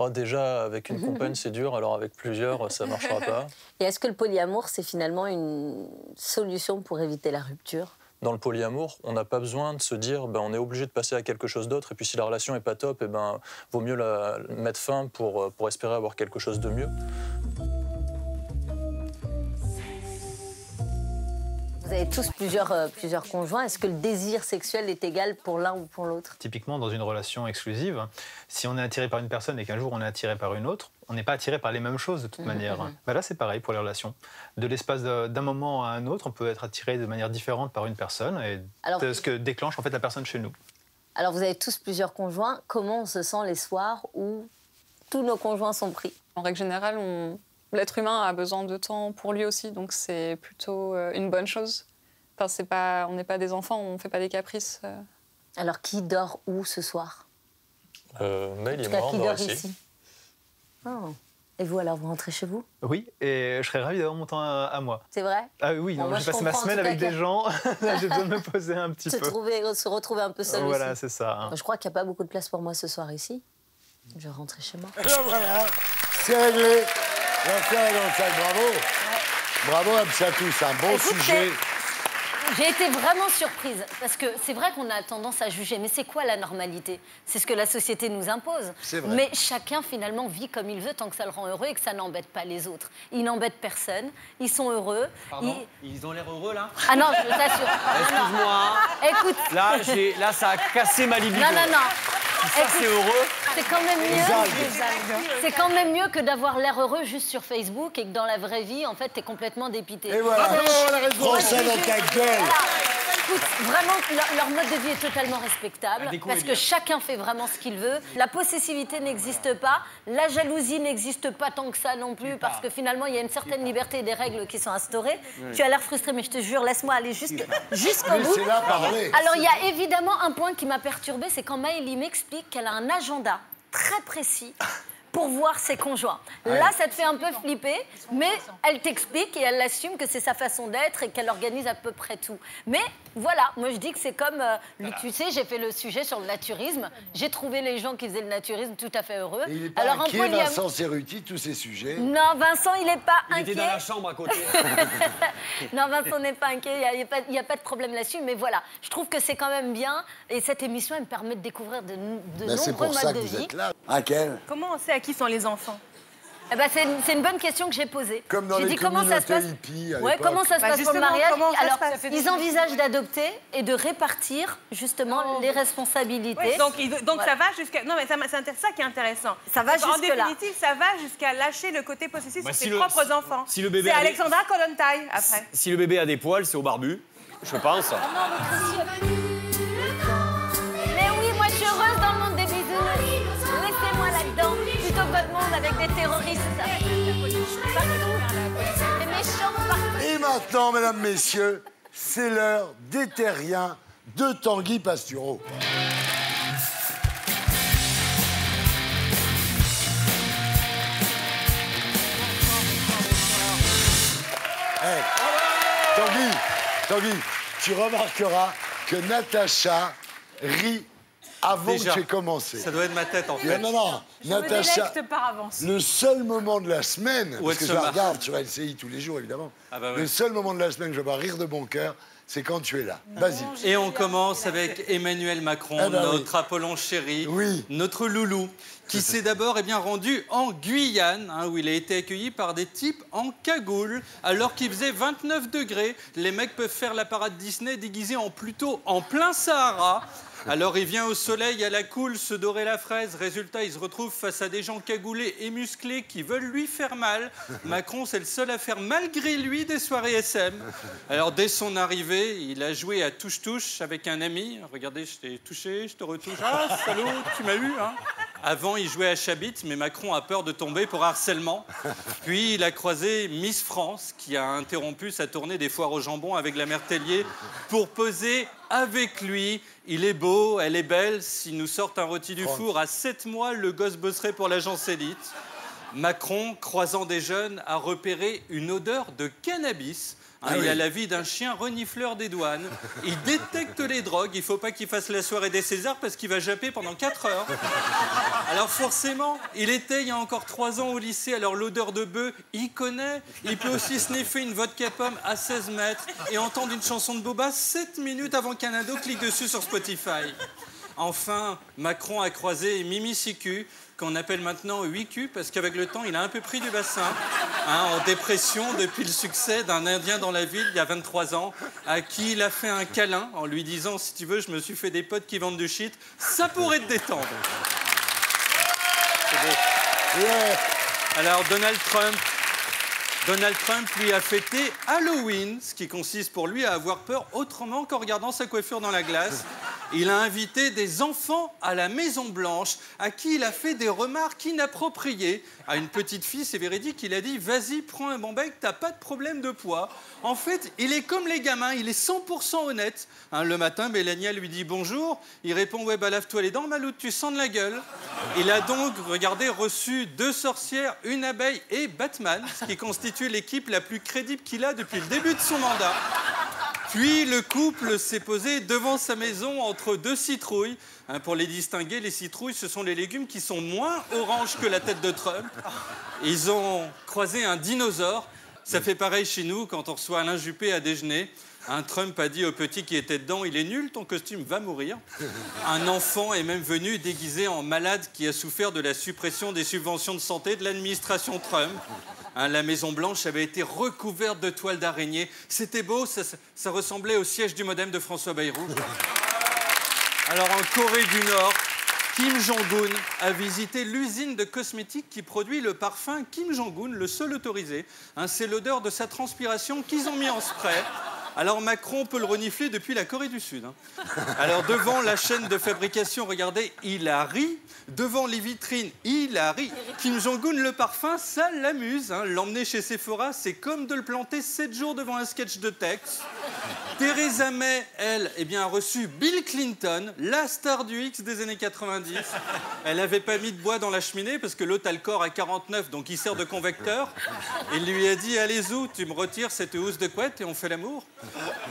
déjà, avec une compagne, c'est dur, alors avec plusieurs, ça ne marchera pas. Et est-ce que le polyamour, c'est finalement une solution pour éviter la rupture? Dans le polyamour, on n'a pas besoin de se dire on est obligé de passer à quelque chose d'autre, et puis si la relation n'est pas top, vaut mieux la mettre fin pour espérer avoir quelque chose de mieux. Vous avez tous plusieurs conjoints. Est-ce que le désir sexuel est égal pour l'un ou pour l'autre? Typiquement, dans une relation exclusive, si on est attiré par une personne et qu'un jour on est attiré par une autre, on n'est pas attiré par les mêmes choses de toute manière. Là, c'est pareil pour les relations. De l'espace d'un moment à un autre, on peut être attiré de manière différente par une personne et c'est ce que déclenche en fait la personne chez nous. Alors, vous avez tous plusieurs conjoints. Comment on se sent les soirs où tous nos conjoints sont pris? En règle générale, l'être humain a besoin de temps pour lui aussi, donc c'est plutôt une bonne chose. Enfin, on n'est pas des enfants, on ne fait pas des caprices. Alors, qui dort où ce soir? Maëlie et moi, on dort ici. Oh. Et vous, alors, vous rentrez chez vous? Oui, et je serais ravie d'avoir mon temps à moi. C'est vrai? Ah oui, j'ai passé ma semaine avec des gens, j'ai besoin de me poser un petit peu. Se retrouver un peu seul aussi. Voilà, c'est ça. Moi, je crois qu'il n'y a pas beaucoup de place pour moi ce soir ici. Je vais rentrer chez moi. Voilà, c'est réglé. L'affaire est dans le sac, bravo. Bravo Absatou, c'est un bon sujet. J'ai été vraiment surprise, parce que c'est vrai qu'on a tendance à juger, mais c'est quoi la normalité? C'est ce que la société nous impose. C'est vrai. Mais chacun, finalement, vit comme il veut, tant que ça le rend heureux et que ça n'embête pas les autres. Ils n'embêtent personne, ils sont heureux. Pardon, ils ont l'air heureux, là? Ah non, je t'assure. Excuse-moi. Écoute. Là, ça a cassé ma libido. Non. Ça, c'est heureux. C'est quand même mieux. C'est quand même mieux que d'avoir l'air heureux juste sur Facebook et que dans la vraie vie, en fait, t'es complètement dépité. Et voilà. Prends ça dans ta gueule. Écoute, vraiment, leur mode de vie est totalement respectable parce que chacun fait vraiment ce qu'il veut. La possessivité n'existe pas, la jalousie n'existe pas tant que ça non plus parce que finalement, il y a une certaine liberté et des règles qui sont instaurées. Tu as l'air frustré, mais je te jure, laisse-moi aller jusqu'au bout. Alors, il y a évidemment un point qui m'a perturbée, c'est quand Maëlie m'explique qu'elle a un agenda très précis pour voir ses conjoints. Là, ça te fait un peu flipper, mais elle t'explique et elle assume que c'est sa façon d'être et qu'elle organise à peu près tout. Mais voilà, moi je dis que c'est comme, tu sais, j'ai fait le sujet sur le naturisme. J'ai trouvé les gens qui faisaient le naturisme tout à fait heureux. Et il n'est pas inquiet, Vincent Cerruti, tous ces sujets. Non, Vincent, il n'est pas inquiet. Il était dans la chambre à côté. Non, Vincent n'est pas inquiet, il n'y a pas de problème là-dessus. Mais voilà, je trouve que c'est quand même bien. Et cette émission, elle me permet de découvrir de nombreux modes de vie. Comment on sait à qui sont les enfants? Eh ben, c'est une bonne question que j'ai posée. Comme dans les communautés hippies à l'époque. Comment ça se passe pour le mariage? Alors, ils ils envisagent d'adopter et de répartir justement les responsabilités. Ouais, donc ça va jusqu'à... Non, mais c'est ça qui est intéressant. Ça va jusque-là. En définitive, ça va jusqu'à lâcher le côté possessif sur ses propres enfants. Si le bébé c'est Alexandra Kollontai, après. Si le bébé a des poils, c'est au barbu, je pense. Mais oui, moi je suis heureuse dans le monde des bisounours. Laissez-moi là-dedans, plutôt que votre monde avec des terroristes. Des méchants partout. Et maintenant, mesdames, messieurs, c'est l'heure des terriens de Tanguy Pastureau. Hey, Tanguy, tu remarqueras que Natacha rit avant que j'ai commencé. Ça doit être ma tête, en fait. Non, Natacha, par avance. le seul moment de la semaine, parce que je la regarde sur LCI tous les jours, évidemment, le seul moment de la semaine que je vais rire de bon cœur, c'est quand tu es là. Vas-y. Et on commence avec Emmanuel Macron, notre Apollon chéri, notre loulou, qui s'est d'abord rendu en Guyane, où il a été accueilli par des types en cagoule, alors qu'il faisait 29 degrés. Les mecs peuvent faire la parade Disney déguisés plutôt en plein Sahara. Alors il vient au soleil, à la cool, se dorer la fraise. Résultat, il se retrouve face à des gens cagoulés et musclés qui veulent lui faire mal. Macron, c'est le seul à faire malgré lui des soirées SM. Alors dès son arrivée, il a joué à touche-touche avec un ami. Regardez, je t'ai touché, je te retouche. Ah, salaud, tu m'as eu, hein. Avant, il jouait à Chabit, mais Macron a peur de tomber pour harcèlement. Puis, il a croisé Miss France, qui a interrompu sa tournée des foires au jambon avec la mère Tellier pour poser avec lui. Il est beau, elle est belle. S'ils nous sortent un rôti du four, à 7 mois, le gosse bosserait pour l'agence élite. Macron, croisant des jeunes, a repéré une odeur de cannabis. Il a la vie d'un chien renifleur des douanes. Il détecte les drogues. Il ne faut pas qu'il fasse la soirée des Césars parce qu'il va japper pendant 4 heures. Alors forcément, il était il y a encore 3 ans au lycée. Alors l'odeur de bœuf, il connaît. Il peut aussi sniffer une vodka pomme à 16 mètres et entendre une chanson de Boba 7 minutes avant qu'un ado clique dessus sur Spotify. Enfin, Macron a croisé Mimi Siku, qu'on appelle maintenant 8Q, parce qu'avec le temps, il a un peu pris du bassin, en dépression depuis le succès d'un Indien dans la ville il y a 23 ans, à qui il a fait un câlin en lui disant « Si tu veux, je me suis fait des potes qui vendent du shit, ça pourrait te détendre. » C'est beau. Alors, Donald Trump, lui, a fêté Halloween, ce qui consiste pour lui à avoir peur autrement qu'en regardant sa coiffure dans la glace. Il a invité des enfants à la Maison-Blanche, à qui il a fait des remarques inappropriées. À une petite fille, c'est véridique, il a dit « Vas-y, prends un bon bec, t'as pas de problème de poids. » En fait, il est comme les gamins, il est 100% honnête. Le matin, Mélania lui dit « Bonjour ». Il répond « Ouais, bah lave-toi les dents, Maloute, tu sens de la gueule. » Il a donc, regardez, reçu 2 sorcières, une abeille et Batman, ce qui constitue l'équipe la plus crédible qu'il a depuis le début de son mandat. Puis le couple s'est posé devant sa maison entre 2 citrouilles. Pour les distinguer, les citrouilles, ce sont les légumes qui sont moins oranges que la tête de Trump. Ils ont croisé un dinosaure. Ça fait pareil chez nous quand on reçoit Alain Juppé à déjeuner. Trump a dit au petit qui était dedans « Il est nul, ton costume va mourir ». Un enfant est même venu déguisé en malade qui a souffert de la suppression des subventions de santé de l'administration Trump. La Maison-Blanche avait été recouverte de toiles d'araignée. C'était beau, ça ressemblait au siège du modem de François Bayrou. Alors en Corée du Nord, Kim Jong-un a visité l'usine de cosmétiques qui produit le parfum Kim Jong-un, le seul autorisé. C'est l'odeur de sa transpiration qu'ils ont mis en spray. Alors Macron peut le renifler depuis la Corée du Sud. Alors devant la chaîne de fabrication, regardez, il a ri. Devant les vitrines, il a ri. Kim Jong-un, le parfum, ça l'amuse. L'emmener chez Sephora, c'est comme de le planter 7 jours devant un sketch de Tex. Theresa May, elle, a reçu Bill Clinton, la star du X des années 90. Elle n'avait pas mis de bois dans la cheminée parce que l'autre a le corps à 49, donc il sert de convecteur. Il lui a dit, allez-y, tu me retires cette housse de couette et on fait l'amour.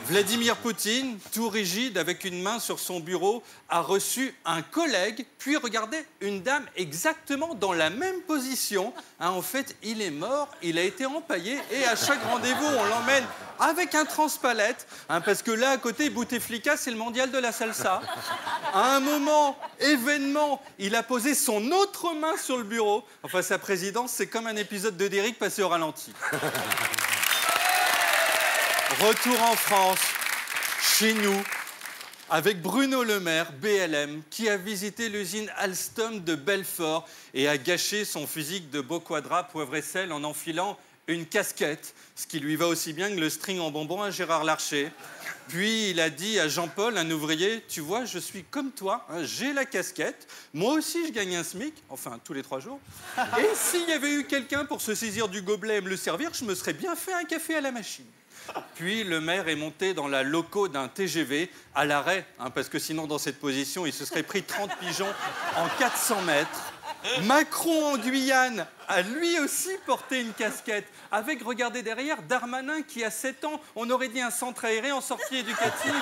Vladimir Poutine, tout rigide, avec une main sur son bureau, a reçu un collègue, puis regardez, une dame exactement dans la même position. En fait, il est mort, il a été empaillé et à chaque rendez-vous, on l'emmène avec un transpalette, parce que là, à côté, Bouteflika, c'est le mondial de la salsa. À un moment, événement, il a posé son autre main sur le bureau. Enfin, sa présidence, c'est comme un épisode de Derrick passé au ralenti. Retour en France, chez nous, avec Bruno Le Maire, BLM, qui a visité l'usine Alstom de Belfort et a gâché son physique de beau quadra poivre et sel en enfilant une casquette, ce qui lui va aussi bien que le string en bonbon à Gérard Larcher. Puis il a dit à Jean-Paul, un ouvrier, tu vois, je suis comme toi, j'ai la casquette, moi aussi je gagne un SMIC, enfin tous les 3 jours. Et s'il y avait eu quelqu'un pour se saisir du gobelet et me le servir, je me serais bien fait un café à la machine. Puis le maire est monté dans la loco d'un TGV à l'arrêt, parce que sinon dans cette position, il se serait pris 30 pigeons en 400 mètres. Macron en Guyane a lui aussi porté une casquette avec, regardez derrière, Darmanin qui a 7 ans, on aurait dit un centre aéré en sortie éducative.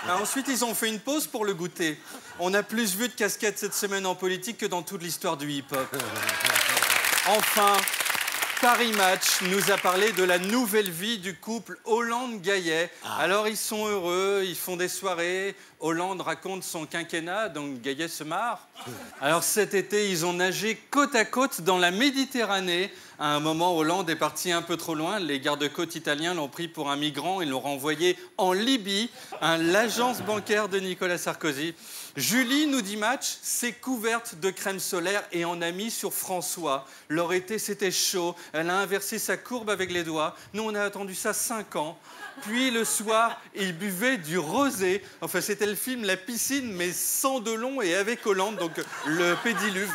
Ensuite, ils ont fait une pause pour le goûter. On a plus vu de casquettes cette semaine en politique que dans toute l'histoire du hip-hop. Enfin, Paris Match nous a parlé de la nouvelle vie du couple Hollande-Gaillet. Alors, ils sont heureux, ils font des soirées. Hollande raconte son quinquennat, donc Gaillet se marre. Alors, cet été, ils ont nagé côte à côte dans la Méditerranée. À un moment, Hollande est parti un peu trop loin. Les gardes-côtes italiens l'ont pris pour un migrant et l'ont renvoyé en Libye, l'agence bancaire de Nicolas Sarkozy. Julie, nous dit Match, s'est couverte de crème solaire et en a mis sur François. Leur été, c'était chaud. Elle a inversé sa courbe avec les doigts. Nous, on a attendu ça 5 ans. Puis, le soir, ils buvaient du rosé. Enfin, c'était le film La piscine, mais sans Delon et avec Hollande, donc le pédiluve.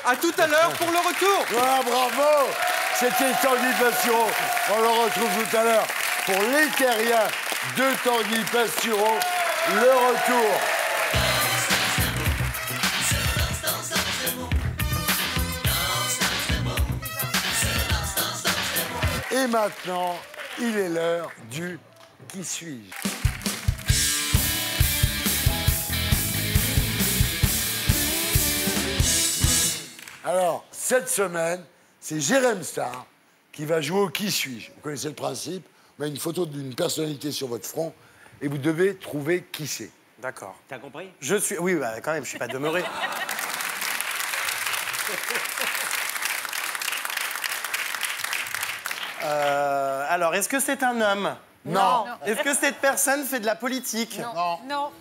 À tout à l'heure pour le retour. Ah, bravo. C'était Tanguy Pastureau. On le retrouve tout à l'heure pour les terriens de Tanguy Pastureau. Le retour. Et maintenant, il est l'heure du Qui suis-je ? Alors, cette semaine, c'est Jérém Star qui va jouer au Qui suis-je ? Vous connaissez le principe ? On met une photo d'une personnalité sur votre front et vous devez trouver qui c'est. D'accord. T'as compris ? Je suis... Oui, bah, quand même, je suis pas demeuré. Alors, est-ce que c'est un homme ? Non. Est-ce que cette personne fait de la politique ? Non. Non.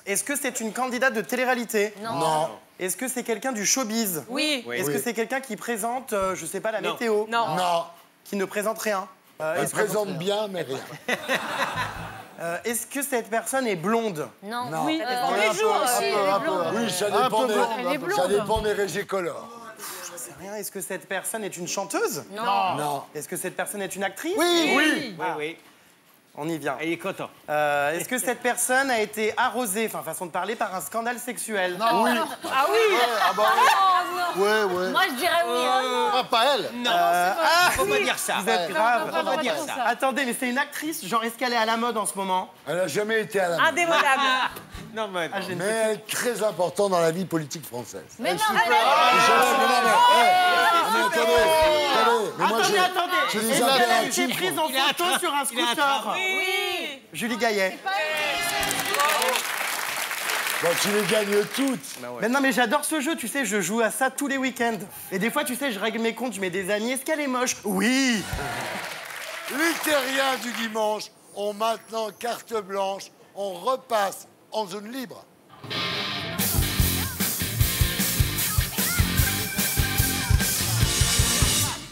Est-ce que c'est une candidate de télé-réalité ? Non. Est-ce que c'est quelqu'un du showbiz ? Oui. Est-ce que c'est quelqu'un qui présente, je sais pas, la Non. météo ? Non. Non. Qui ne présente rien ? Elle présente bien, mais rien. Est-ce que cette personne est blonde ? Non. Non. Oui. Tous les jours aussi, elle est blonde. Oui, ça Un dépend, peu blonde, elle est blonde. ça dépend des régicolores. Je sais rien. Est-ce que cette personne est une chanteuse ? Non. Non. Est-ce que cette personne est une actrice ? Oui. Oui, oui. On y vient. Et il est content. Est-ce que cette personne a été arrosée, enfin façon de parler, par un scandale sexuel ? Non. Oui. Ah oui. Ah bah oui. Ouais, ouais. Moi, je dirais oui. Ah, pas elle. Non, faut pas dire ça. Vous êtes grave. Non, Faut pas dire non, ça. Attendez, mais c'est une actrice. Genre, est-ce qu'elle est à la mode en ce moment ? Elle n'a jamais été à la mode. Indémodable. Non, mais... Ah, j'ai une Mais elle est très importante dans la vie politique française. Mais non, Mais attendez, mais moi j'ai des Est-ce qu'elle a été impératifs. prise en photo sur un scooter ? Oui. Julie Gaillet. Bon, tu les gagnes toutes. Mais non, mais j'adore ce jeu, tu sais, je joue à ça tous les week-ends. Et des fois, tu sais, je règle mes comptes, je mets des amis. Est-ce qu'elle est moche ? Oui. Les terriens du dimanche ont maintenant carte blanche. On repasse en zone libre.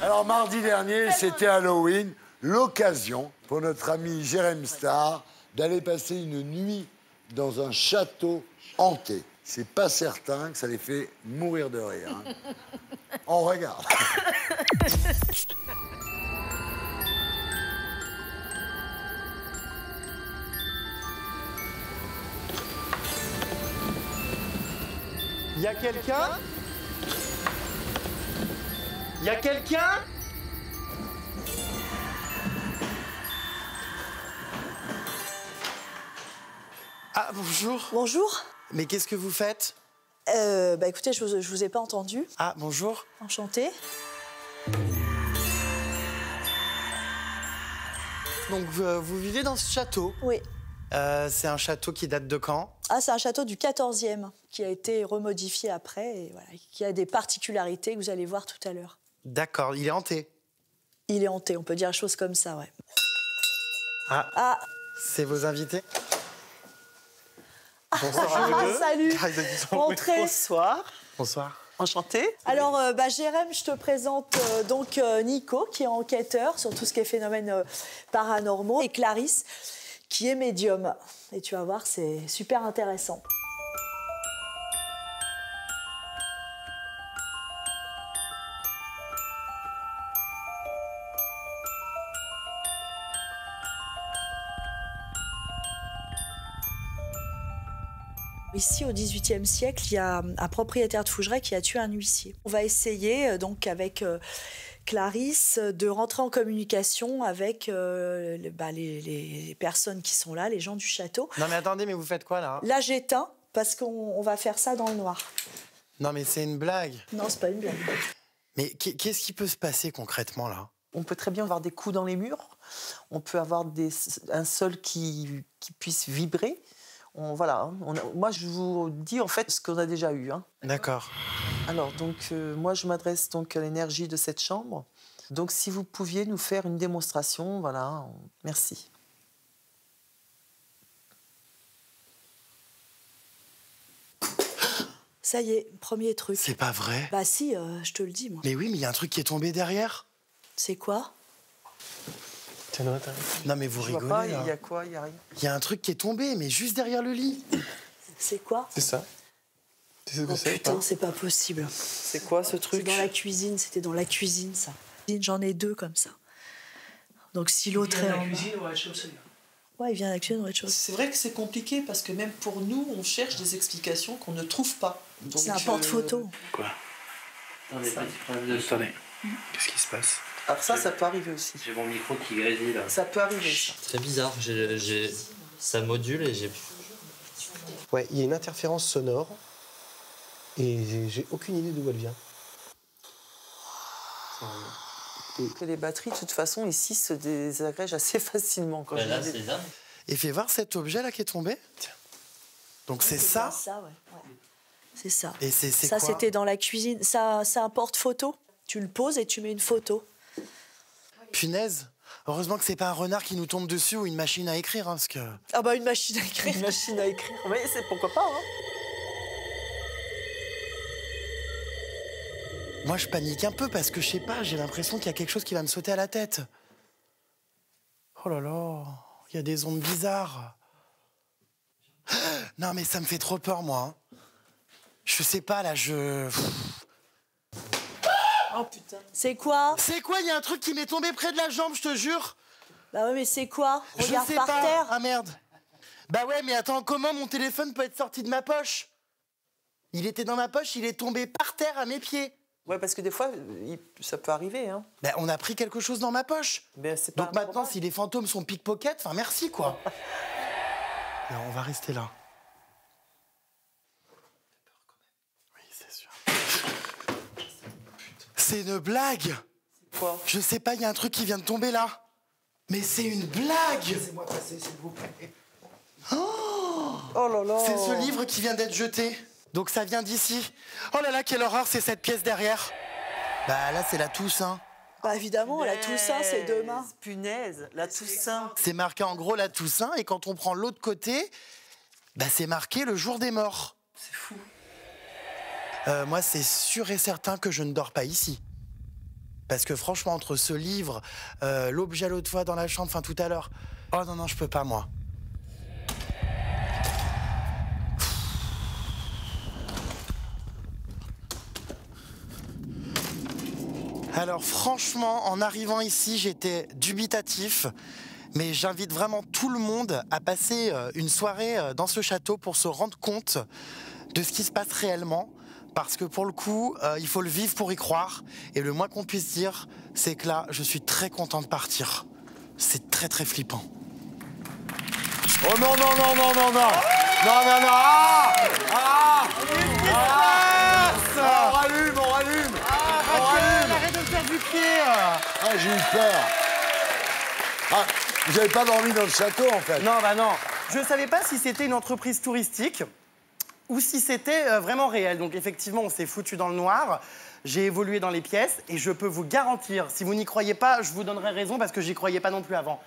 Alors, mardi dernier, c'était Halloween. l'occasion pour notre ami Jérém Star d'aller passer une nuit dans un château hanté. C'est pas certain que ça les fait mourir de rire. Hein. On regarde. Il y a quelqu'un? Il y a quelqu'un? Ah, bonjour. Bonjour. Mais qu'est-ce que vous faites? Bah écoutez, je vous ai pas entendu. Ah, bonjour. Enchantée. Donc, vous vivez dans ce château? Oui. C'est un château qui date de quand? Ah, c'est un château du 14e qui a été remodifié après et voilà, qui a des particularités que vous allez voir tout à l'heure. D'accord, il est hanté. Il est hanté, on peut dire des choses comme ça, ouais. Ah, c'est vos invités? Bonsoir à vous deux. Salut. Entrez. Bonsoir. Bonsoir. Enchanté. Alors, Jérém, je te présente donc Nico, qui est enquêteur sur tout ce qui est phénomènes paranormaux, et Clarisse, qui est médium. Et tu vas voir, c'est super intéressant. Ici, au XVIIIe siècle, il y a un propriétaire de Fougeray qui a tué un huissier. On va essayer, donc, avec Clarisse, de rentrer en communication avec les personnes qui sont là, les gens du château. Non, mais attendez, mais vous faites quoi, là? Là, j'éteins, parce qu'on va faire ça dans le noir. Non, mais c'est une blague. Non, c'est pas une blague. Mais qu'est-ce qui peut se passer concrètement, là? On peut très bien avoir des coups dans les murs. On peut avoir un sol qui puisse vibrer. Moi, je vous dis en fait ce qu'on a déjà eu. Hein. D'accord. Alors, donc, moi, je m'adresse donc à l'énergie de cette chambre. Donc, si vous pouviez nous faire une démonstration, voilà, merci. Ça y est, premier truc. C'est pas vrai? Bah si, je te le dis, moi. Mais oui, mais il y a un truc qui est tombé derrière. C'est quoi? Non, mais vous rigolez, pas, là. Il y a quoi? Il y a rien. Il y a un truc qui est tombé, mais juste derrière le lit. C'est quoi? C'est ça. Tu sais ce que Oh c'est? putain, c'est pas possible. C'est quoi ce truc? C'est dans la cuisine, c'était dans la cuisine, ça. J'en ai deux comme ça. Donc si l'autre est en... cuisine au rez-de-chaussée. Ouais, il vient de la cuisine au rez-de-chaussée. C'est vrai que c'est compliqué parce que même pour nous, on cherche des explications qu'on ne trouve pas. C'est un porte-photo. Quoi? Attendez, petit problème de son. Attendez. Qu'est-ce qui se passe? Alors ça peut arriver aussi. J'ai mon micro qui grésille là. Ça peut arriver, ça. Très bizarre, ça module et j'ai... Ouais, il y a une interférence sonore et j'ai aucune idée d'où elle vient. Que les batteries, de toute façon, ici, se désagrègent assez facilement. Quand là, c'est ça. Et fais voir cet objet-là qui est tombé. Tiens. Donc c'est ça? C'est ça, ouais. C'est ça. Et c'est ça, quoi? c'était dans la cuisine. Ça, c'est un porte-photo. Tu le poses et tu mets une photo. Punaise. Heureusement que c'est pas un renard qui nous tombe dessus ou une machine à écrire, hein, parce que... Ah bah une machine à écrire. Une machine à écrire. Oui, c'est pourquoi pas, hein. Moi, je panique un peu parce que, je sais pas, j'ai l'impression qu'il y a quelque chose qui va me sauter à la tête. Oh là là, il y a des ondes bizarres. Non, mais ça me fait trop peur, moi. Hein. Je sais pas, là, Oh putain. C'est quoi? C'est quoi? Il y a un truc qui m'est tombé près de la jambe, je te jure. Bah ouais, mais c'est quoi? Regarde je sais par pas. terre. Ah merde. Bah ouais, mais attends, comment mon téléphone peut être sorti de ma poche? Il était dans ma poche, il est tombé par terre à mes pieds. Ouais, parce que des fois, ça peut arriver, hein. Bah, on a pris quelque chose dans ma poche. Ben, c'est pas donc maintenant, si les fantômes sont pickpocket, enfin merci, quoi. Alors, on va rester là. Oui, c'est sûr. C'est une blague. Quoi? Je sais pas, il y a un truc qui vient de tomber là. Mais c'est une blague. Laissez-moi passer, s'il vous plaît. Oh, oh là là. C'est ce livre qui vient d'être jeté. Donc ça vient d'ici. Oh là là, quelle horreur, c'est cette pièce derrière. Bah là, c'est la Toussaint. Bah évidemment, la Toussaint, c'est demain. Punaise, la Toussaint. C'est marqué en gros la Toussaint, et quand on prend l'autre côté, bah c'est marqué le jour des morts. C'est fou. Moi, c'est sûr et certain que je ne dors pas ici. Parce que franchement, entre ce livre, l'objet à l'autre fois dans la chambre, enfin tout à l'heure... Oh non, non, je peux pas, moi. Alors franchement, en arrivant ici, j'étais dubitatif. Mais j'invite vraiment tout le monde à passer une soirée dans ce château pour se rendre compte de ce qui se passe réellement. Parce que pour le coup, il faut le vivre pour y croire. Et le moins qu'on puisse dire, c'est que là, je suis très content de partir. C'est très très flippant. Oh non, non, non, non, non, non. Non, non, non. Ah, ah, ah, on rallume, on rallume. On rallume. Arrête de me faire du pied. Ah, j'ai eu peur. Ah, vous n'avez pas dormi dans le château, en fait? Non, bah non. Je ne savais pas si c'était une entreprise touristique ou si c'était vraiment réel. Donc effectivement, on s'est foutu dans le noir. J'ai évolué dans les pièces et je peux vous garantir, si vous n'y croyez pas, je vous donnerai raison parce que j'y croyais pas non plus avant.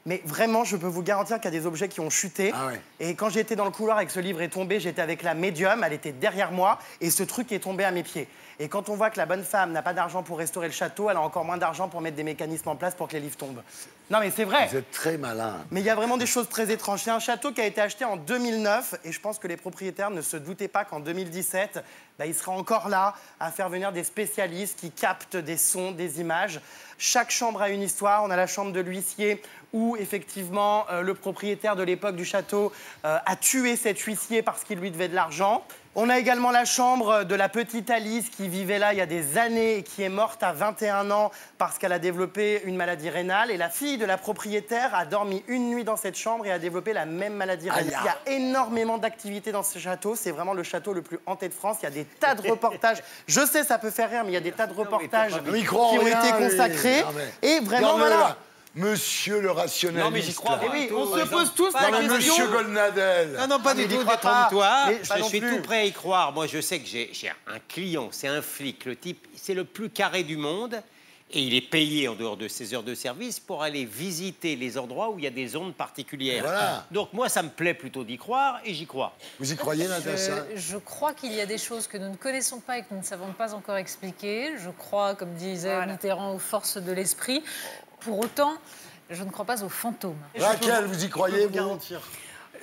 Mais vraiment, je peux vous garantir qu'il y a des objets qui ont chuté. Ah ouais. Et quand j'étais dans le couloir et que ce livre est tombé, j'étais avec la médium, elle était derrière moi et ce truc est tombé à mes pieds. Et quand on voit que la bonne femme n'a pas d'argent pour restaurer le château, elle a encore moins d'argent pour mettre des mécanismes en place pour que les livres tombent. Non mais c'est vrai. Vous êtes très malin. Mais il y a vraiment des choses très étranges. C'est un château qui a été acheté en 2009 et je pense que les propriétaires ne se doutaient pas qu'en 2017, ils seraient encore là à faire venir des spécialistes qui captent des sons, des images. Chaque chambre a une histoire. On a la chambre de l'huissier où effectivement le propriétaire de l'époque du château a tué cet huissier parce qu'il lui devait de l'argent. On a également la chambre de la petite Alice qui vivait là il y a des années et qui est morte à 21 ans parce qu'elle a développé une maladie rénale. Et la fille de la propriétaire a dormi une nuit dans cette chambre et a développé la même maladie rénale. Il y a énormément d'activités dans ce château. C'est vraiment le château le plus hanté de France. Il y a des tas de reportages. Je sais, ça peut faire rire, mais il y a des tas de reportages qui ont été consacrés. Et vraiment, voilà. Monsieur le rationnaliste. Non, mais j'y crois. Et oui, on se pose tous la question. Monsieur Goldnadel. Non, non, pas du tout, détrompe-toi. Je suis plus. tout prêt à y croire. Moi, je sais que j'ai un client, c'est un flic. Le type, c'est le plus carré du monde. Et il est payé en dehors de ses heures de service pour aller visiter les endroits où il y a des ondes particulières. Voilà. Donc moi, ça me plaît plutôt d'y croire et j'y crois. Vous y croyez, Natacha? Je crois qu'il y a des choses que nous ne connaissons pas et que nous ne savons pas encore expliquer. Je crois, comme disait Mitterrand, aux forces de l'esprit. Pour autant, je ne crois pas aux fantômes. Raquel, vous y croyez, vous?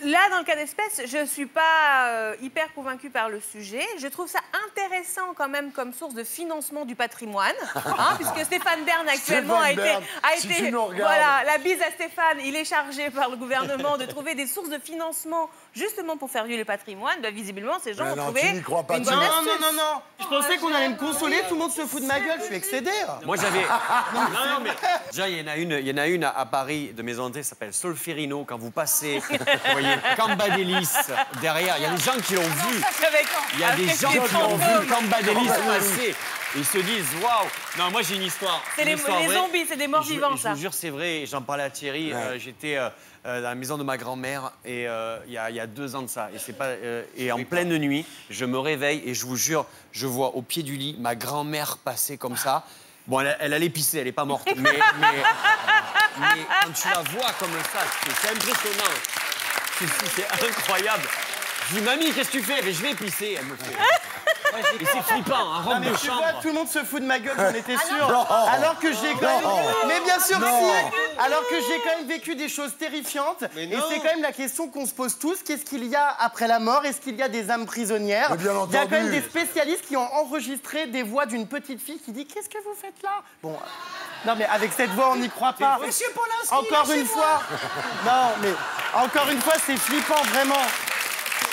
Là, dans le cas d'espèce, je ne suis pas hyper convaincue par le sujet. Je trouve ça intéressant quand même comme source de financement du patrimoine, puisque Stéphane Bern actuellement a été voilà, la bise à Stéphane, il est chargé par le gouvernement de trouver des sources de financement justement pour faire vivre le patrimoine. Bah, visiblement, ces gens ont trouvé une bonne astuce. Non. Je pensais qu'on allait me consoler, tout le monde se fout de ma gueule, je suis excédé. Moi, j'avais... non, mais... Déjà, il y en a une à Paris, de Maison Hantée, ça s'appelle Solferino. Quand vous passez, vous voyez Cambadélis derrière. Il y a des gens qui l'ont vu. Il y a des gens qui ont vu Cambadélis passer. Ils se disent, waouh. Non, moi, j'ai une histoire. C'est les zombies, c'est des morts vivants, ça. Je vous jure, c'est vrai. J'en parlais à Thierry. J'étais dans la maison de ma grand-mère et il y a 2 ans de ça. Et, et en pleine nuit, je me réveille et je vous jure, je vois au pied du lit ma grand-mère passer comme ça. Bon, elle allait pisser, elle n'est pas morte. Mais quand tu la vois comme ça, c'est impressionnant. C'est incroyable. Je dis, mamie, qu'est-ce que tu fais? Mais je vais pisser. Elle me fait. Et c'est flippant, un robe de tu chambre. vois, tout le monde se fout de ma gueule, j'en étais sûr. Alors que j'ai quand même... Mais bien sûr que si. Alors que j'ai quand même vécu des choses terrifiantes. Et c'est quand même la question qu'on se pose tous. Qu'est-ce qu'il y a après la mort? Est-ce qu'il y a des âmes prisonnières? Il y a quand même des spécialistes qui ont enregistré des voix d'une petite fille qui dit « Qu'est-ce que vous faites là ?» Bon, non mais avec cette voix, on n'y croit pas. Monsieur Polanski, encore une fois. Non, mais encore une fois, c'est flippant, vraiment.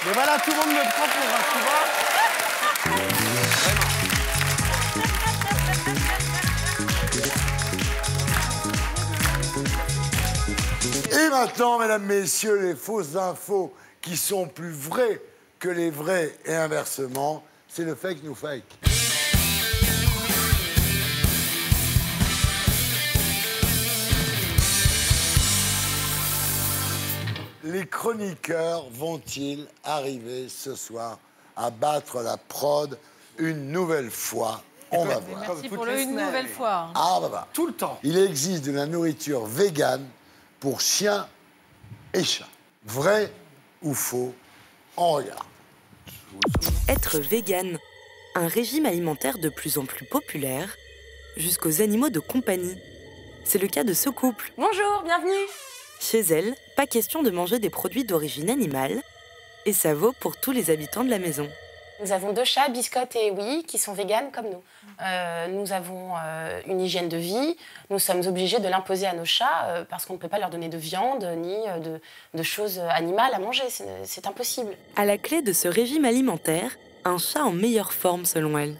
Mais voilà, tout le monde me prend pour un pouvoir. Et maintenant, mesdames, messieurs, les fausses infos qui sont plus vraies que les vraies et inversement, c'est le fake new fake. Les chroniqueurs vont-ils arriver ce soir à battre la prod une nouvelle fois? On va voir. Merci pour une nouvelle fois. Ah, bah, bah. Tout le temps. Il existe de la nourriture végane pour chiens et chats. Vrai ou faux? On regarde. Être végane, un régime alimentaire de plus en plus populaire, jusqu'aux animaux de compagnie. C'est le cas de ce couple. Bonjour, bienvenue. Chez elle, pas question de manger des produits d'origine animale, et ça vaut pour tous les habitants de la maison. Nous avons 2 chats, Biscotte et Oui, qui sont véganes comme nous. Nous avons une hygiène de vie. Nous sommes obligés de l'imposer à nos chats parce qu'on ne peut pas leur donner de viande ni de choses animales à manger. C'est impossible. À la clé de ce régime alimentaire, un chat en meilleure forme selon elle.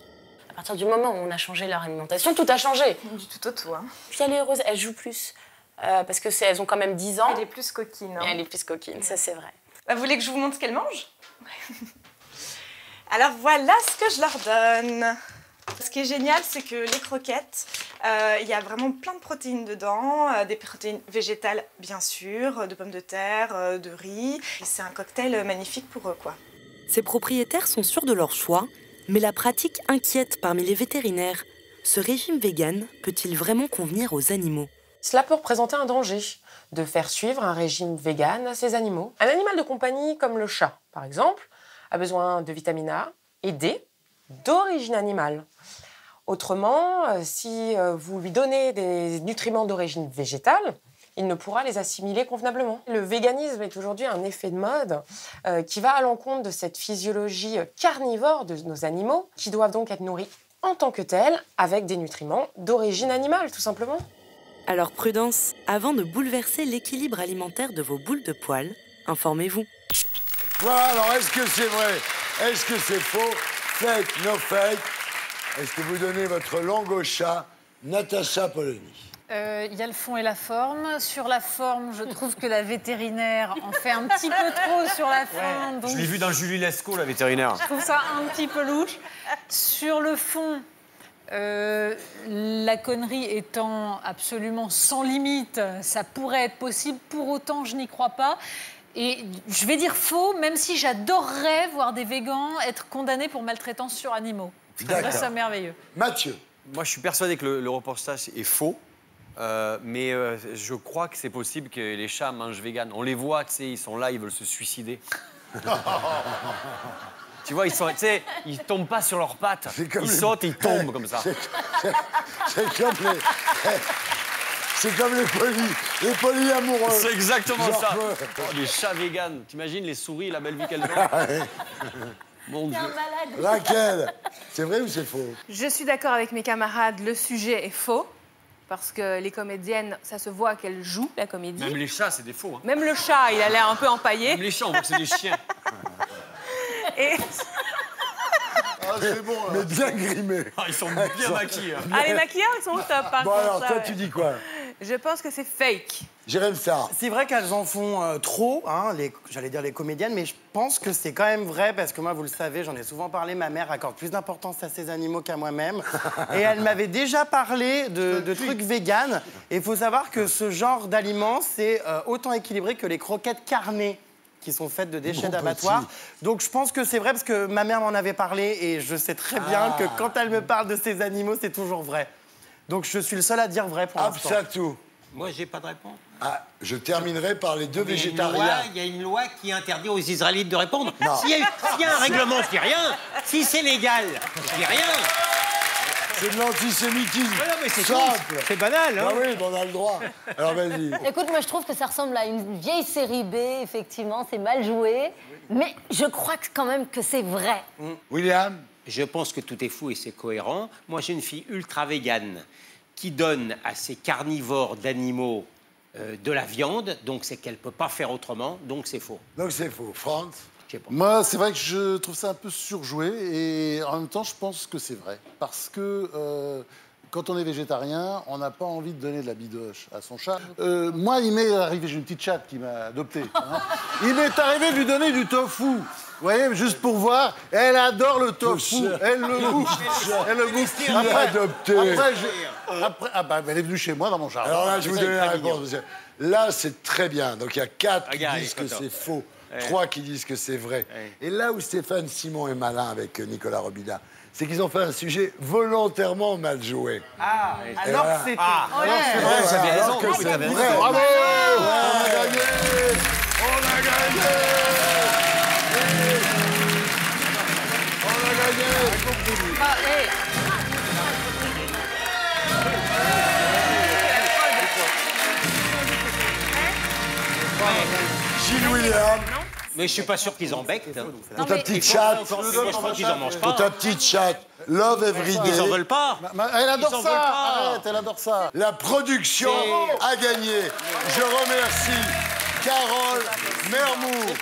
À partir du moment où on a changé leur alimentation, tout a changé. Du tout au tout. Hein. Puis elle est heureuse, elle joue plus. Parce qu'elles ont quand même 10 ans. Elle est plus coquine. Hein. Elle est plus coquine, ça c'est vrai. Vous voulez que je vous montre ce qu'elle mange? Alors voilà ce que je leur donne. Ce qui est génial, c'est que les croquettes, il y a vraiment plein de protéines dedans, des protéines végétales bien sûr, de pommes de terre, de riz. C'est un cocktail magnifique pour eux, quoi. Ces propriétaires sont sûrs de leur choix, mais la pratique inquiète parmi les vétérinaires. Ce régime vegan peut-il vraiment convenir aux animaux? Cela peut représenter un danger de faire suivre un régime vegan à ces animaux. Un animal de compagnie comme le chat, par exemple, a besoin de vitamine A et D d'origine animale. Autrement, si vous lui donnez des nutriments d'origine végétale, il ne pourra les assimiler convenablement. Le véganisme est aujourd'hui un effet de mode qui va à l'encontre de cette physiologie carnivore de nos animaux, qui doivent donc être nourris en tant que tels avec des nutriments d'origine animale, tout simplement. Alors prudence, avant de bouleverser l'équilibre alimentaire de vos boules de poils, informez-vous. Voilà, alors est-ce que c'est vrai? Est-ce que c'est faux? Fake, no fake? Est-ce que vous donnez votre langue au chat? Natacha Polony. Il y a le fond et la forme. Sur la forme, je trouve que la vétérinaire en fait un petit peu trop sur la forme. Donc Je l'ai vu dans Julie Lescaut, la vétérinaire. je trouve ça un petit peu louche. Sur le fond, la connerie étant absolument sans limite, ça pourrait être possible. Pour autant, je n'y crois pas. Et je vais dire faux, même si j'adorerais voir des végans être condamnés pour maltraitance sur animaux. Je trouverais ça merveilleux. Mathieu. Moi, je suis persuadé que le reportage est faux. Mais je crois que c'est possible que les chats mangent vegan. On les voit, tu sais, ils sont là, ils veulent se suicider. Tu vois, ils tombent pas sur leurs pattes. Ils sautent et ils tombent comme ça. C'est comme les polyamoureux. C'est exactement Genre, ça. Les chats véganes. T'imagines les souris, la belle vie qu'elles ont. Mon Dieu. Raquel, c'est vrai ou c'est faux? Je suis d'accord avec mes camarades, le sujet est faux. Parce que les comédiennes, ça se voit qu'elles jouent la comédie. Même les chats, c'est des faux. Hein. Même le chat, il a l'air un peu empaillé. Même les chats, on voit que c'est des chiens. Et... Ah, c'est bon, là. Mais bien grimés. Ah, ils sont bien maquillés. Hein. Ah, les maquilleurs, ils sont au top. Par bon, contre, alors, ça, toi, ouais. tu dis quoi? Je pense que c'est fake. Jérém Sarr. C'est vrai qu'elles en font trop, hein, j'allais dire les comédiennes, mais je pense que c'est quand même vrai, parce que moi, vous le savez, j'en ai souvent parlé, ma mère accorde plus d'importance à ses animaux qu'à moi-même. Et elle m'avait déjà parlé de trucs véganes. Et il faut savoir que ce genre d'aliments, c'est autant équilibré que les croquettes carnées qui sont faites de déchets d'abattoir. Donc je pense que c'est vrai, parce que ma mère m'en avait parlé, et je sais très bien que quand elle me parle de ces animaux, c'est toujours vrai. Donc je suis le seul à dire vrai pour l'instant. Absatou. Moi, j'ai pas de réponse. Ah, je terminerai par les deux végétariens. Il y a une loi qui interdit aux Israélites de répondre. Non. S'il y a un règlement, je dis rien. Si c'est légal, je dis rien. C'est de l'antisémitisme. Non, mais c'est simple. C'est banal, hein. Ah oui, on a le droit. Alors vas-y. Écoute, moi je trouve que ça ressemble à une vieille série B, effectivement, c'est mal joué. Mais je crois quand même que c'est vrai. William? Je pense que tout est fou et c'est cohérent. Moi, j'ai une fille ultra végane qui donne à ces carnivores d'animaux de la viande, donc c'est qu'elle ne peut pas faire autrement, donc c'est faux. Donc c'est faux. Franz? Moi, c'est vrai que je trouve ça un peu surjoué et en même temps, je pense que c'est vrai. Parce que quand on est végétarien, on n'a pas envie de donner de la bidoche à son chat. Moi, il m'est arrivé, j'ai une petite chatte qui m'a adopté. Hein. Il m'est arrivé de lui donner du tofu. Vous voyez, juste pour voir, elle adore le tofu. Elle le bouffe. Elle le bouffe. Après, elle est venue chez moi dans mon jardin. Alors là, je vous donne la réponse. Parce que là, c'est très bien. Donc il y a 4 qui disent que c'est faux, 3 qui disent que c'est vrai. Et là où Stéphane Simon est malin avec Nicolas Robida, c'est qu'ils ont fait un sujet volontairement mal joué. Ah, alors que c'était... Vous avez raison. Vous avez raison. Bravo! On a gagné! On a gagné! On a gagné! Mais je suis pas sûr qu'ils en becquent. Pour ta petite chatte. Je crois qu'ils en mangent pas. Pour ta petite chatte. Love Everyday. Ils en veulent pas. Elle adore ça. Arrête, elle adore ça. La production a gagné. Je remercie Carole Mermour,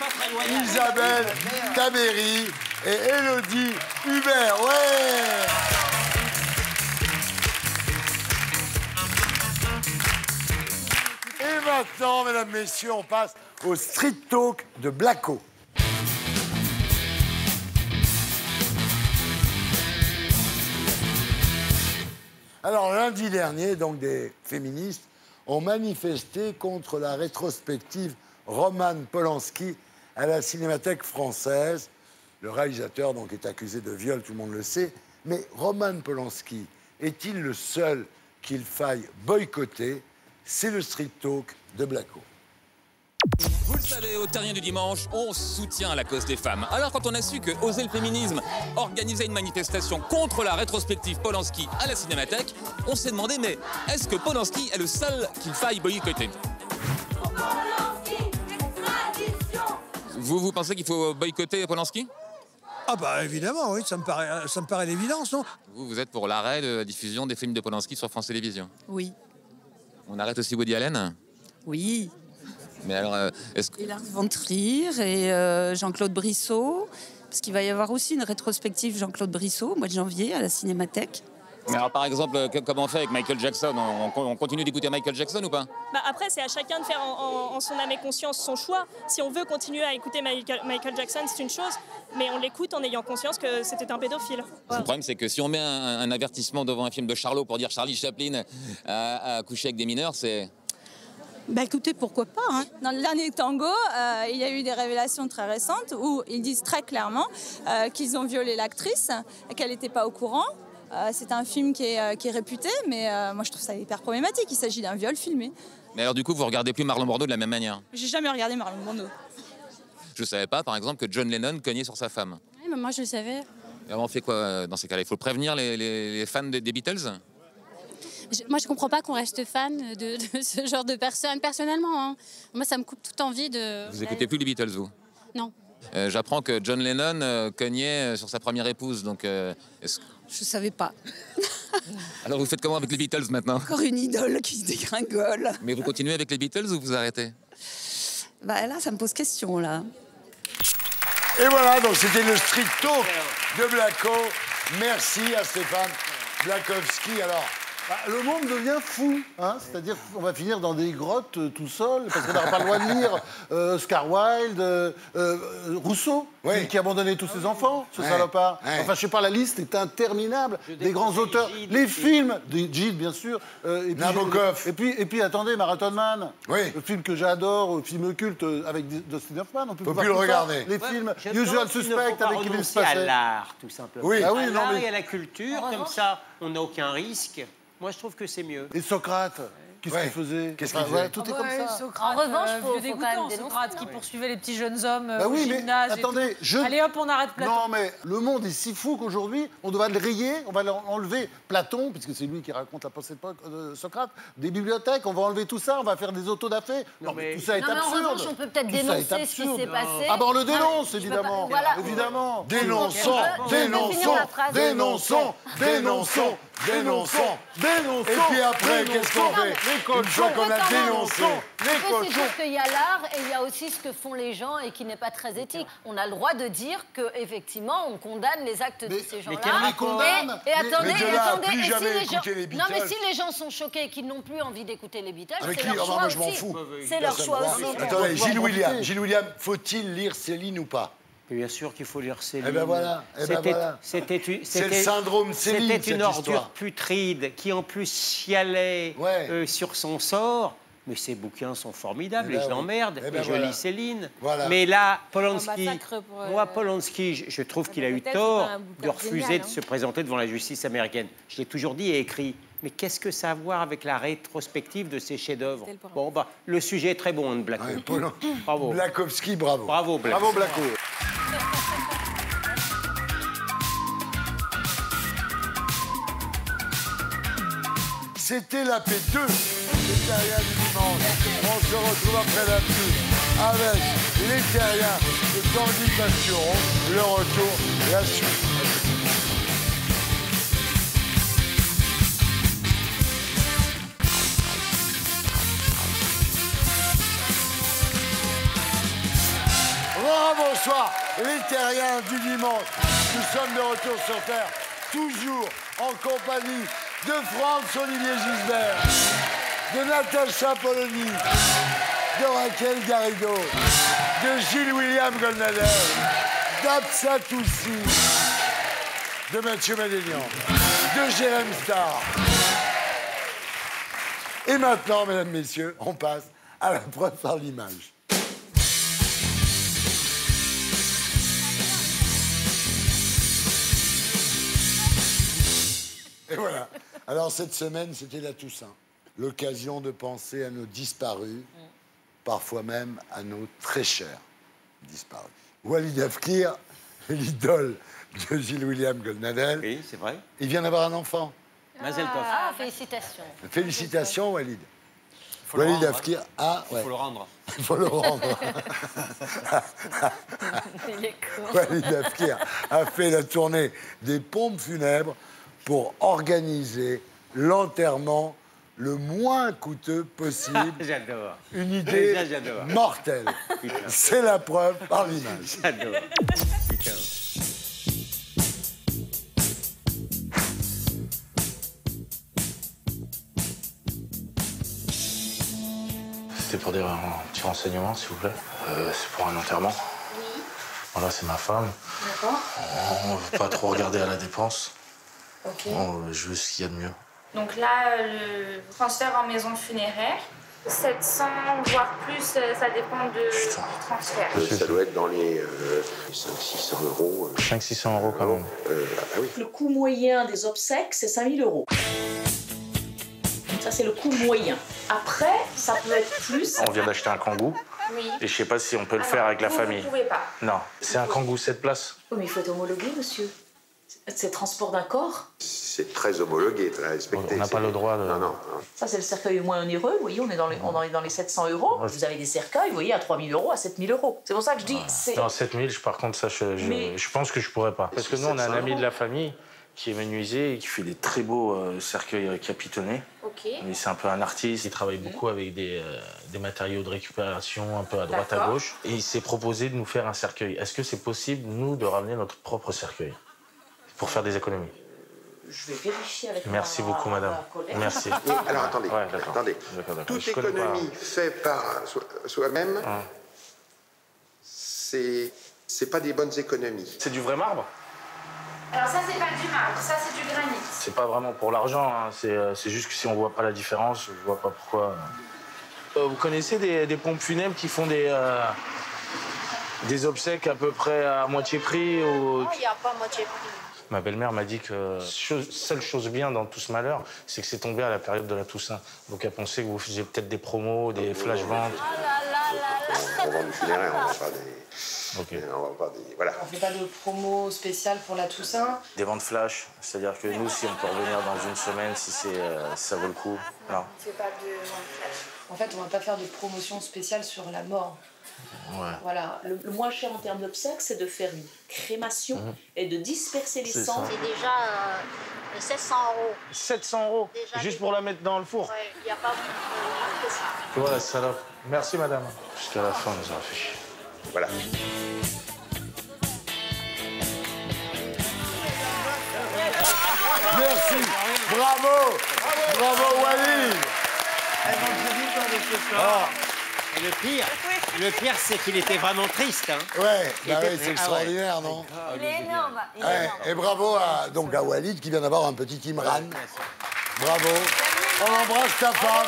Isabelle Tabéry et Élodie Hubert. Ouais. Et maintenant, mesdames, messieurs, on passe au Street Talk de Blacko. Alors, lundi dernier, donc, des féministes ont manifesté contre la rétrospective Roman Polanski à la Cinémathèque française. Le réalisateur, donc, est accusé de viol, tout le monde le sait. Mais Roman Polanski est-il le seul qu'il faille boycotter? C'est le Street Talk de Blacko. Vous le savez, au Terrien du Dimanche, on soutient la cause des femmes. Alors quand on a su que Oser le féminisme organisait une manifestation contre la rétrospective Polanski à la Cinémathèque, on s'est demandé, mais est-ce que Polanski est le seul qu'il faille boycotter? Vous pensez qu'il faut boycotter Polanski? Ah bah évidemment, oui, ça me paraît l'évidence, non? Vous êtes pour l'arrêt de la diffusion des films de Polanski sur France Télévisions? Oui. On arrête aussi Woody Allen? Oui. Mais alors, est-ce que... Et Lars von Trier et Jean-Claude Brissot, parce qu'il va y avoir aussi une rétrospective Jean-Claude Brissot au mois de janvier à la Cinémathèque. Mais alors, par exemple, comment on fait avec Michael Jackson? On continue d'écouter Michael Jackson ou pas? Après, c'est à chacun de faire en son âme et conscience son choix. Si on veut continuer à écouter Michael Jackson, c'est une chose, mais on l'écoute en ayant conscience que c'était un pédophile. Le problème, c'est que si on met un avertissement devant un film de Charlot pour dire Charlie Chaplin a couché avec des mineurs, c'est... Bah écoutez, pourquoi pas, hein. Dans le dernier tango, il y a eu des révélations très récentes où ils disent très clairement qu'ils ont violé l'actrice et qu'elle n'était pas au courant. C'est un film qui est réputé, mais moi je trouve ça hyper problématique. Il s'agit d'un viol filmé. Mais alors du coup, vous regardez plus Marlon Brando de la même manière? J'ai jamais regardé Marlon Brando. Je savais pas, par exemple, que John Lennon cognait sur sa femme. Oui, mais moi je le savais. Et alors on fait quoi dans ces cas-là? Il faut prévenir les fans des Beatles? Moi, je comprends pas qu'on reste fan de ce genre de personnes, personnellement. Hein. Moi, ça me coupe toute envie de... Vous écoutez plus les Beatles, vous? Non. J'apprends que John Lennon cognait sur sa première épouse, donc... Je savais pas. Alors vous faites comment avec les Beatles maintenant? Encore une idole qui se dégringole. Mais vous continuez avec les Beatles ou vous arrêtez? Bah là, ça me pose question, là. Et voilà, donc c'était le Street Talk de Blacko. Merci à Stéphane Blakowski. Alors... le monde devient fou, hein, c'est-à-dire qu'on va finir dans des grottes tout seul, parce qu'on n'aura pas le droit de lire Oscar Wilde, Rousseau, qui a abandonné tous ses enfants, ce salopard. Enfin, je sais pas, la liste est interminable, des grands auteurs. Les films, de Gide, bien sûr. Nabokov. Et puis, attendez, Marathon Man, le film que j'adore, le film culte avec Dustin Hoffman. On peut plus le regarder. Les films Usual Suspect avec Kevin Spacey. À l'art, tout simplement. Oui. À l'art et à la culture, comme ça, on n'a aucun risque. Moi, je trouve que c'est mieux. Et Socrate, qu'est-ce qu'il faisait? Qu'est-ce qu'il faisait? Tout est comme ça. Socrate, En revanche, faut vieux quand même dégoûtant, dénoncer. Socrate qui poursuivait les petits jeunes hommes Bah au oui, mais gymnase. attendez, Allez hop, on arrête Platon. Non, mais le monde est si fou qu'aujourd'hui, on doit le rayer, on va enlever Platon, puisque c'est lui qui raconte la pensée de Socrate, des bibliothèques, on va enlever tout ça, on va faire des autodafés. Non, mais tout ça est Non, mais en absurde. revanche, on peut peut-être Tout ça est dénoncer ce qui absurde. s'est passé. Ah ben on le dénonce, Je peux évidemment. pas- voilà. Évidemment. Dénonçons, Je vais finir dénonçons, la phrase. dénonçons, dénonçons, dénonçons, dénonçons. Et puis après, qu'est-ce qu'on fait? Une fois qu'on a dénoncé, C'est juste qu'il y a l'art et il y a aussi ce que font les gens et qui n'est pas très éthique. On a le droit de dire qu'effectivement, on condamne les actes de ces gens-là. qu'elle les condamne. Et attendez, Mais de là à attendez, plus et si jamais les gens... écouter les Non, mais Beatles. si les gens sont choqués et qu'ils n'ont plus envie d'écouter les Beatles, Avec c'est qui? leur Ah non, choix moi je m'en aussi. fous. C'est leur choix aussi. Attendez, Gilles William, faut-il lire Céline ou pas? Bien sûr qu'il faut lire Céline. Eh ben voilà, C'est le syndrome Céline, C'était cette une ordure histoire. putride qui en plus chialait sur son sort. Mais ces bouquins sont formidables Eh ben et je l'emmerde. Eh ben et je voilà. lis Céline. Voilà. Mais là, Polanski, Un massacre pour, moi, Polanski, je trouve qu'il a eu peut-être, tort c'est un de bouquin refuser génial, de hein. se présenter devant la justice américaine. Je l'ai toujours dit et écrit. Mais qu'est-ce que ça a à voir avec la rétrospective de ces chefs-d'œuvre? Bon, bah, le sujet est très bon, de Blacko. Bravo. Blakowski, bravo. Bravo, Blacko. Bravo, Blacko. C'était la P2 les terriens du dimanche. On se retrouve après la pub avec les terriens de Tanguy Pasturon. Le retour, la suite. Bonsoir, les terriens du dimanche. Nous sommes de retour sur Terre, toujours en compagnie de Franz-Olivier Gisbert, de Natacha Polony, de Raquel Garrido, de Gilles-William Goldnader, d'Absa Toussi, de Mathieu Madénian, de Jérém Starr. Et maintenant, mesdames, messieurs, on passe à la preuve par l'image. Et voilà. Alors, cette semaine, c'était la Toussaint. L'occasion de penser à nos disparus, parfois même à nos très chers disparus. Walid Afkir, l'idole de Gilles-William Goldnadel. Oui, c'est vrai. Il vient d'avoir un enfant. Mazel tov. Ah, félicitations. Félicitations, Walid. Walid Afkir. Ah, ouais. Il faut le rendre. Il faut le rendre. Il est con. Walid Afkir a fait la tournée des pompes funèbres pour organiser l'enterrement le moins coûteux possible. J'adore. Une idée J'adore. mortelle. C'est la preuve par l'image. J'adore. Putain. C'était pour un petit renseignement, s'il vous plaît. C'est pour un enterrement. Oui. Voilà, c'est ma femme. D'accord. On ne veut pas trop regarder à la dépense. Ok. Je veux ce qu'il y a de mieux. Donc là, le transfert en maison funéraire, 700 voire plus, ça dépend du transfert. Ça doit être dans les 500-600 euros. 500-600 euros quand même. Ah oui. Le coût moyen des obsèques, c'est 5 000 euros. Ça, c'est le coût moyen. Après, ça peut être plus. On vient d'acheter un Kangoo. Oui. Et je sais pas si on peut le faire avec la famille. Vous ne pouvez pas. Non, c'est un Kangoo 7 places. Oui, mais il faut être homologué, monsieur. C'est le transport d'un corps. C'est très homologué, très respecté. On n'a pas le droit de... Non. Ça, c'est le cercueil le moins onéreux. Vous voyez, on est dans les 700 euros. Vous avez des cercueils, vous voyez, à 3 000 euros, à 7 000 euros. C'est pour ça que je dis... Non, 7 000, par contre, ça, je pense que je pourrais pas. Parce que nous, on a un ami de la famille qui est menuisier et qui fait des très beaux cercueils capitonnés. Ok. Mais c'est un peu un artiste, il travaille beaucoup avec des matériaux de récupération un peu à droite, à D'accord. gauche. Et il s'est proposé de nous faire un cercueil. Est-ce que c'est possible, nous, de ramener notre propre cercueil pour faire des économies? Je vais vérifier avec Merci beaucoup, madame. Merci. Oui, alors attendez, Ouais, d'accord. attendez. D'accord. Toute Je connais économie pas. faite par soi-même, c'est pas des bonnes économies. C'est du vrai marbre? Alors ça, c'est pas du marbre, ça, c'est du granit. C'est pas vraiment pour l'argent, hein. C'est juste que si on voit pas la différence, je vois pas pourquoi. Vous connaissez des pompes funèbres qui font des obsèques à peu près à moitié prix ou... Non, il n'y a pas moitié prix. Ma belle-mère m'a dit que seule chose bien dans tout ce malheur, c'est que c'est tombé à la période de la Toussaint. Donc elle pensait que vous faisiez peut-être des promos, des flash-ventes. On vend du funéraire, on vend pas des... Ok. On vend pas des... Voilà. On fait pas de promo spéciale pour la Toussaint. Des ventes flash, c'est-à-dire que nous, si on peut revenir dans une semaine, si ça vaut le coup, non. On fait pas de vente flash. En fait, on va pas faire de promotion spéciale sur la mort. Ouais. Voilà, le moins cher en termes d'obsèques, c'est de faire une crémation et de disperser les cendres. C'est déjà 700 euros. 700 euros, Déjà, juste pour la mettre dans le four. Ouais, il n'y a pas moins que ça. Voilà, salope. Merci, madame. Jusqu'à la fin, on nous a fait chier. Voilà. Merci. Bravo. Bravo, Walid. Ah. Et le pire, c'est qu'il était vraiment triste. Hein. Ouais, Il était- c'est extraordinaire, non? Il est énorme. Il est Ouais, énorme. et bravo à Walid qui vient d'avoir un petit Imran. Bravo. On embrasse ta femme.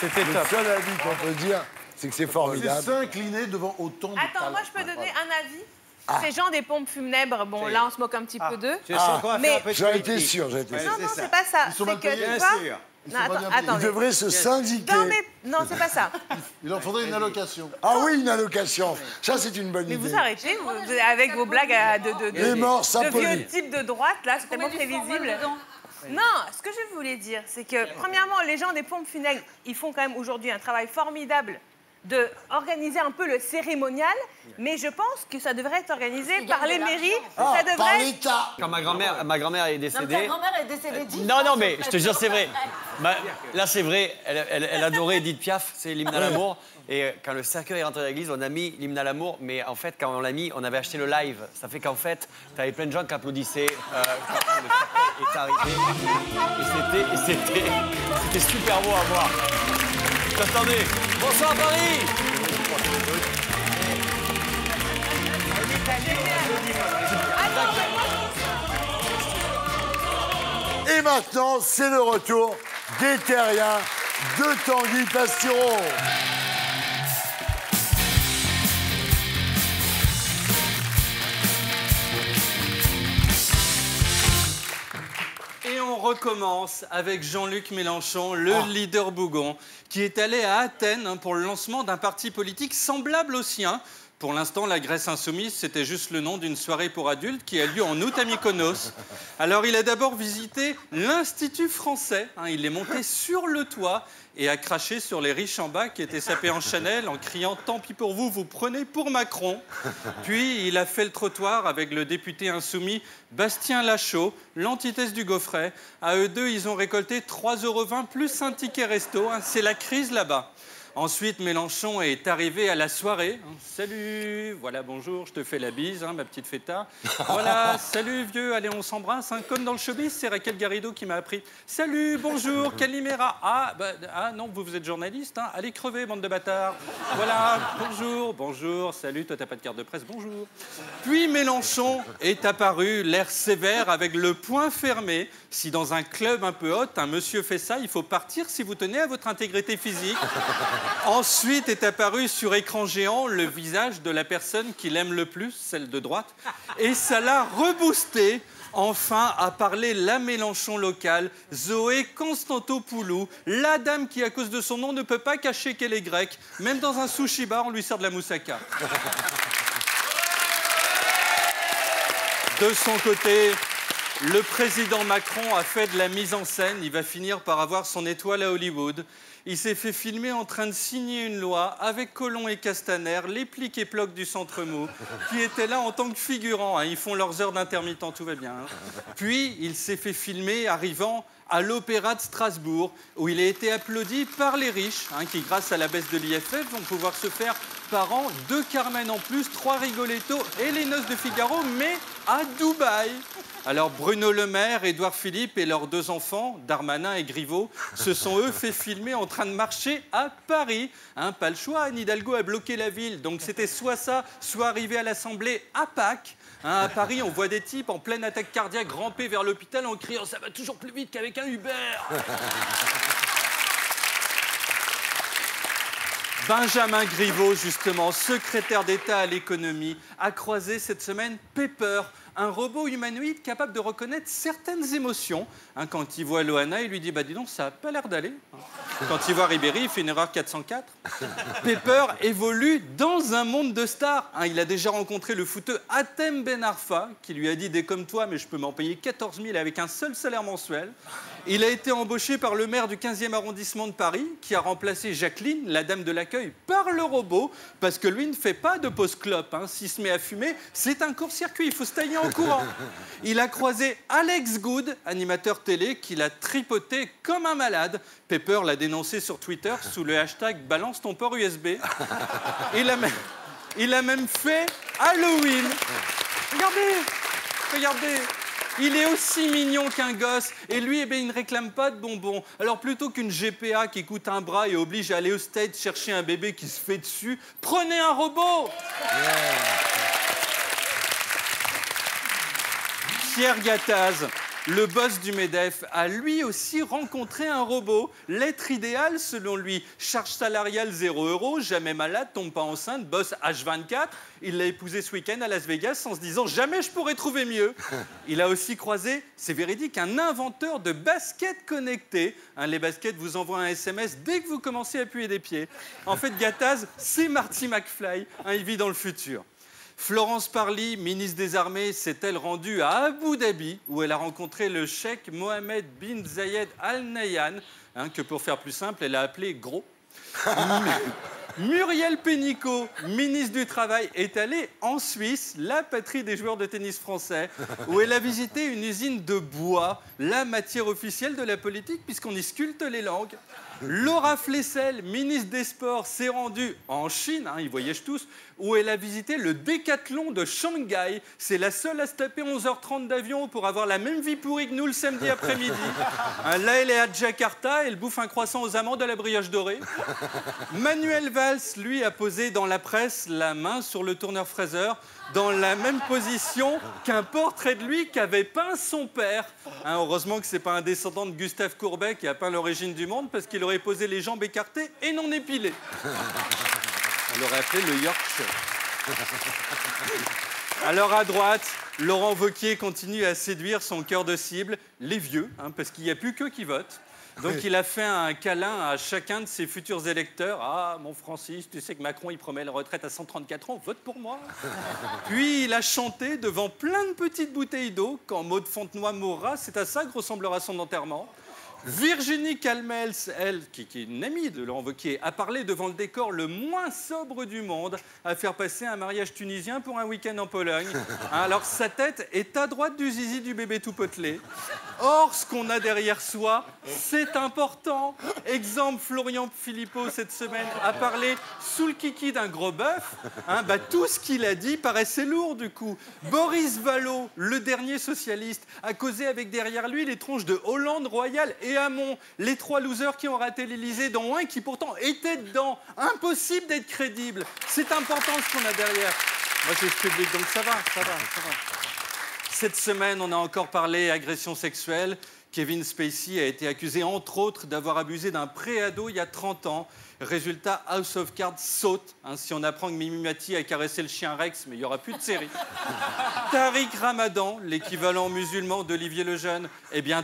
C'était Le top. seul avis qu'on peut dire, c'est que c'est formidable. C'est s'incliner devant autant de Attends, moi je peux donner un avis. Ces gens des pompes funèbres, bon là on se moque un petit peu d'eux. Je sens qu'on va faire un peu de J'en étais politique. sûr, j'en étais sûr. Non, c'est pas ça. Ils sont C'est mal que payés. tu Bien vois. sûr. Non, attendez. Ils devraient se syndiquer. Non, c'est pas ça. Il leur faudrait une allocation. Ah oui, une allocation. Ça, c'est une bonne Mais idée. vous arrêtez avec vos blagues de Les morts, ça de pollue. vieux types de droite, là, c'est tellement prévisible. Non, ce que je voulais dire, c'est que, premièrement, les gens des pompes funèbres, ils font quand même aujourd'hui un travail formidable d'organiser un peu le cérémonial, mais je pense que ça devrait être organisé par les mairies. Ça devrait... Par l'État. Quand ma grand-mère est décédée... Non, ta grand-mère est décédée 10 Non, mais je te jure, c'est vrai. Là, c'est vrai, elle adorait Edith Piaf, c'est l'hymne à l'amour. Et quand le cercueil est rentré dans l'église, on a mis l'hymne à l'amour, mais en fait, quand on l'a mis, on avait acheté le live. Ça fait qu'en fait, t'avais plein de gens qui applaudissaient quand le cercueil est arrivé. Et c'était super beau à voir. Attendez, bonsoir Paris. Et maintenant, c'est le retour des terriens de Tanguy Pastureau. Et on recommence avec Jean-Luc Mélenchon, le leader bougon, qui est allé à Athènes pour le lancement d'un parti politique semblable au sien. Pour l'instant, la Grèce insoumise, c'était juste le nom d'une soirée pour adultes qui a lieu en août à Mykonos. Alors, il a d'abord visité l'Institut français. Il est monté sur le toit et a craché sur les riches en bas qui étaient sapés en Chanel en criant « Tant pis pour vous, vous prenez pour Macron ». Puis, il a fait le trottoir avec le député insoumis Bastien Lachaud, l'antithèse du Gaufret. À eux deux, ils ont récolté 3,20 € plus un ticket resto. C'est la crise là-bas. Ensuite, Mélenchon est arrivé à la soirée. Salut, voilà, bonjour, je te fais la bise, ma petite fêta. Voilà, salut vieux, allez, on s'embrasse. Comme dans le showbiz, c'est Raquel Garrido qui m'a appris. Salut, bonjour, Calimera. Ah non, vous êtes journaliste, allez crever, bande de bâtards. Voilà, bonjour, salut, toi t'as pas de carte de presse, bonjour. Puis Mélenchon est apparu, l'air sévère, avec le poing fermé. Si dans un club un peu hot, un monsieur fait ça, il faut partir si vous tenez à votre intégrité physique. Ensuite est apparu sur écran géant le visage de la personne qu'il aime le plus, celle de droite, et ça l'a reboosté. Enfin a parlé la Mélenchon locale, Zoé Constantopoulou, la dame qui, à cause de son nom, ne peut pas cacher qu'elle est grecque. Même dans un sushi bar, on lui sert de la moussaka. De son côté, le président Macron a fait de la mise en scène. Il va finir par avoir son étoile à Hollywood. Il s'est fait filmer en train de signer une loi avec Collomb et Castaner, les plics et plocs du Centre Mou, qui étaient là en tant que figurants. Ils font leurs heures d'intermittent, tout va bien. Puis, il s'est fait filmer arrivant à l'Opéra de Strasbourg, où il a été applaudi par les riches, qui, grâce à la baisse de l'IFF, vont pouvoir se faire par an 2 Carmen en plus, 3 Rigoletto et les Noces de Figaro, mais à Dubaï. Alors Bruno Le Maire, Édouard Philippe et leurs 2 enfants, Darmanin et Griveaux, se sont eux fait filmer en train de marcher à Paris. Pas le choix, Anne Hidalgo a bloqué la ville, donc c'était soit ça, soit arriver à l'Assemblée à Pâques. À Paris, on voit des types en pleine attaque cardiaque ramper vers l'hôpital en criant « ça va toujours plus vite qu'avec un Uber ». Benjamin Griveaux, justement, secrétaire d'État à l'économie, a croisé cette semaine Pepper, un robot humanoïde capable de reconnaître certaines émotions. Quand il voit Loana, il lui dit « bah dis donc, ça n'a pas l'air d'aller ». Quand il voit Ribéry, il fait une erreur 404. Pepper évolue dans un monde de stars. Il a déjà rencontré le footeux Hatem Ben Arfa, qui lui a dit « décomme-toi, mais je peux m'en payer 14 000 avec un seul salaire mensuel ». Il a été embauché par le maire du 15e arrondissement de Paris, qui a remplacé Jacqueline, la dame de l'accueil, par le robot, parce que lui ne fait pas de pause clope. S'il se met à fumer, c'est un court-circuit, il faut se tailler en courant. Il a croisé Alex Good, animateur télé, qui l'a tripoté comme un malade. Pepper l'a dénoncé sur Twitter sous le hashtag « balance ton port USB ». Il a même fait Halloween. Regardez. Il est aussi mignon qu'un gosse. Et lui, il ne réclame pas de bonbons. Alors, plutôt qu'une GPA qui coûte un bras et oblige à aller au States chercher un bébé qui se fait dessus, prenez un robot. Pierre Gattaz, le boss du MEDEF, a lui aussi rencontré un robot. L'être idéal, selon lui, charge salariale 0 €, jamais malade, tombe pas enceinte, bosse H24. Il l'a épousé ce week-end à Las Vegas en se disant « jamais je pourrais trouver mieux ». Il a aussi croisé, c'est véridique, un inventeur de baskets connectées. Les baskets vous envoient un SMS dès que vous commencez à appuyer des pieds. En fait, Gattaz, c'est Marty McFly. Il vit dans le futur. Florence Parly, ministre des Armées, s'est-elle rendue à Abu Dhabi, où elle a rencontré le cheikh Mohamed bin Zayed Al Nahyan, que pour faire plus simple, elle a appelé gros. Muriel Pénicaud, ministre du Travail, est allée en Suisse, la patrie des joueurs de tennis français, où elle a visité une usine de bois, la matière officielle de la politique, puisqu'on y sculpte les langues. Laura Flessel, ministre des Sports, s'est rendue en Chine, ils voyagent tous, où elle a visité le décathlon de Shanghai. C'est la seule à se taper 11h30 d'avion pour avoir la même vie pourrie que nous le samedi après-midi. Là, elle est à Jakarta, elle bouffe un croissant aux amandes à la brioche dorée. Manuel Valls, lui, a posé dans la presse la main sur le tourneur Fraser, dans la même position qu'un portrait de lui qu'avait peint son père. Heureusement que c'est pas un descendant de Gustave Courbet qui a peint l'origine du monde, parce qu'il aurait posé les jambes écartées et non épilées. On l'aurait appelé le Yorkshire. Alors à droite, Laurent Wauquiez continue à séduire son cœur de cible, les vieux, parce qu'il n'y a plus qu'eux qui votent. Donc il a fait un câlin à chacun de ses futurs électeurs. Ah, mon Francis, tu sais que Macron, il promet la retraite à 134 ans, vote pour moi. Puis il a chanté devant plein de petites bouteilles d'eau quand Maud Fontenoy mourra. C'est à ça que ressemblera son enterrement. Virginie Calmels, elle, qui est une amie de Laurent Wauquiez, a parlé devant le décor le moins sobre du monde à faire passer un mariage tunisien pour un week-end en Pologne. Alors sa tête est à droite du zizi du bébé tout potelé. Or, ce qu'on a derrière soi, c'est important. Exemple, Florian Philippot, cette semaine, a parlé sous le kiki d'un gros bœuf. Tout ce qu'il a dit paraissait lourd, du coup. Boris Vallaud, le dernier socialiste, a causé avec derrière lui les tronches de Hollande, Royal et Hamon, les trois losers qui ont raté l'Élysée, dont un qui pourtant était dedans. Impossible d'être crédible. C'est important ce qu'on a derrière. Moi, c'est ce public, donc ça va. Cette semaine, on a encore parlé agression sexuelle. Kevin Spacey a été accusé, entre autres, d'avoir abusé d'un préado il y a 30 ans. Résultat, House of Cards saute. Si on apprend que Mimi Mati a caressé le chien Rex, mais il n'y aura plus de série. Tariq Ramadan, l'équivalent musulman d'Olivier Lejeune,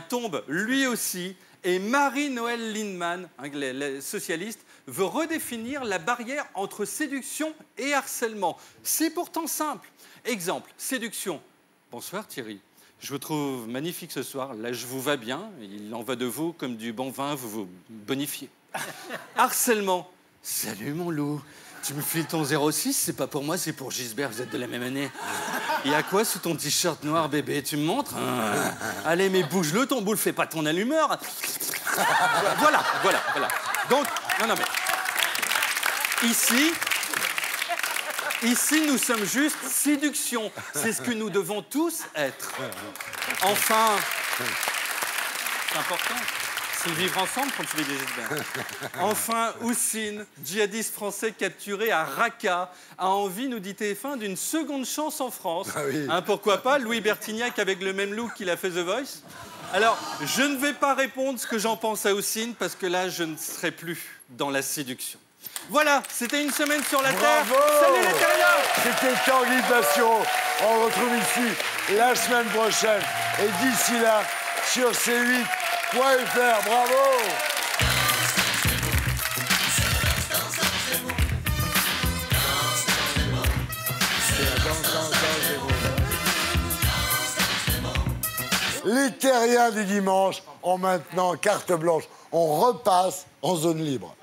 tombe lui aussi. Et Marie-Noëlle Lindemann, la socialiste, veut redéfinir la barrière entre séduction et harcèlement. C'est pourtant simple. Exemple, séduction. Bonsoir Thierry, je vous trouve magnifique ce soir. Là, je vous va bien. Il en va de vous comme du bon vin, vous vous bonifiez. Harcèlement. Salut mon loup. Tu me files ton 06, c'est pas pour moi, c'est pour Gisbert, vous êtes de la même année. Il y a quoi sous ton t-shirt noir, bébé? Tu me montres? Allez, mais bouge-le, ton boule, fais pas ton allumeur. Voilà. Donc, non, mais... Ici, nous sommes juste séduction. C'est ce que nous devons tous être. Enfin, c'est important. C'est vivre ensemble quand tu les décides bien. Enfin, Houssine, djihadiste français capturé à Raqqa, a envie, nous dit TF1, d'une seconde chance en France. Ah oui. Pourquoi pas Louis Bertignac avec le même look qu'il a fait The Voice? Alors, je ne vais pas répondre ce que j'en pense à Houssine, parce que là, je ne serai plus dans la séduction. Voilà, c'était une semaine sur la Terre. Salut les terriens. C'était Tanguy Passion. On se retrouve ici la semaine prochaine. Et d'ici là, sur c8.fr. Bravo. Les terriens du dimanche ont maintenant carte blanche. On repasse en zone libre.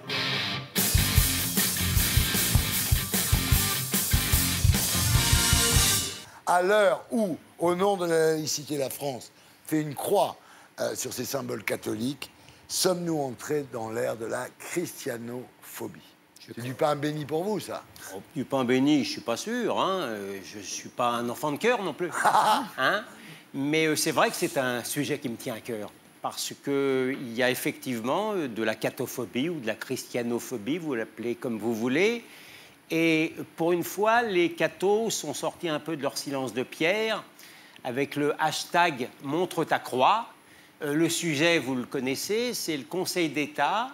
À l'heure où, au nom de la laïcité, la France fait une croix sur ses symboles catholiques, sommes-nous entrés dans l'ère de la christianophobie? C'est du pain béni pour vous, ça? Du pain béni, je suis pas sûr. Je suis pas un enfant de cœur non plus. Mais c'est vrai que c'est un sujet qui me tient à cœur. Parce qu'il y a effectivement de la cathophobie ou de la christianophobie, vous l'appelez comme vous voulez. Et pour une fois, les cathos sont sortis un peu de leur silence de pierre avec le hashtag « Montre ta croix ». Le sujet, vous le connaissez, c'est le Conseil d'État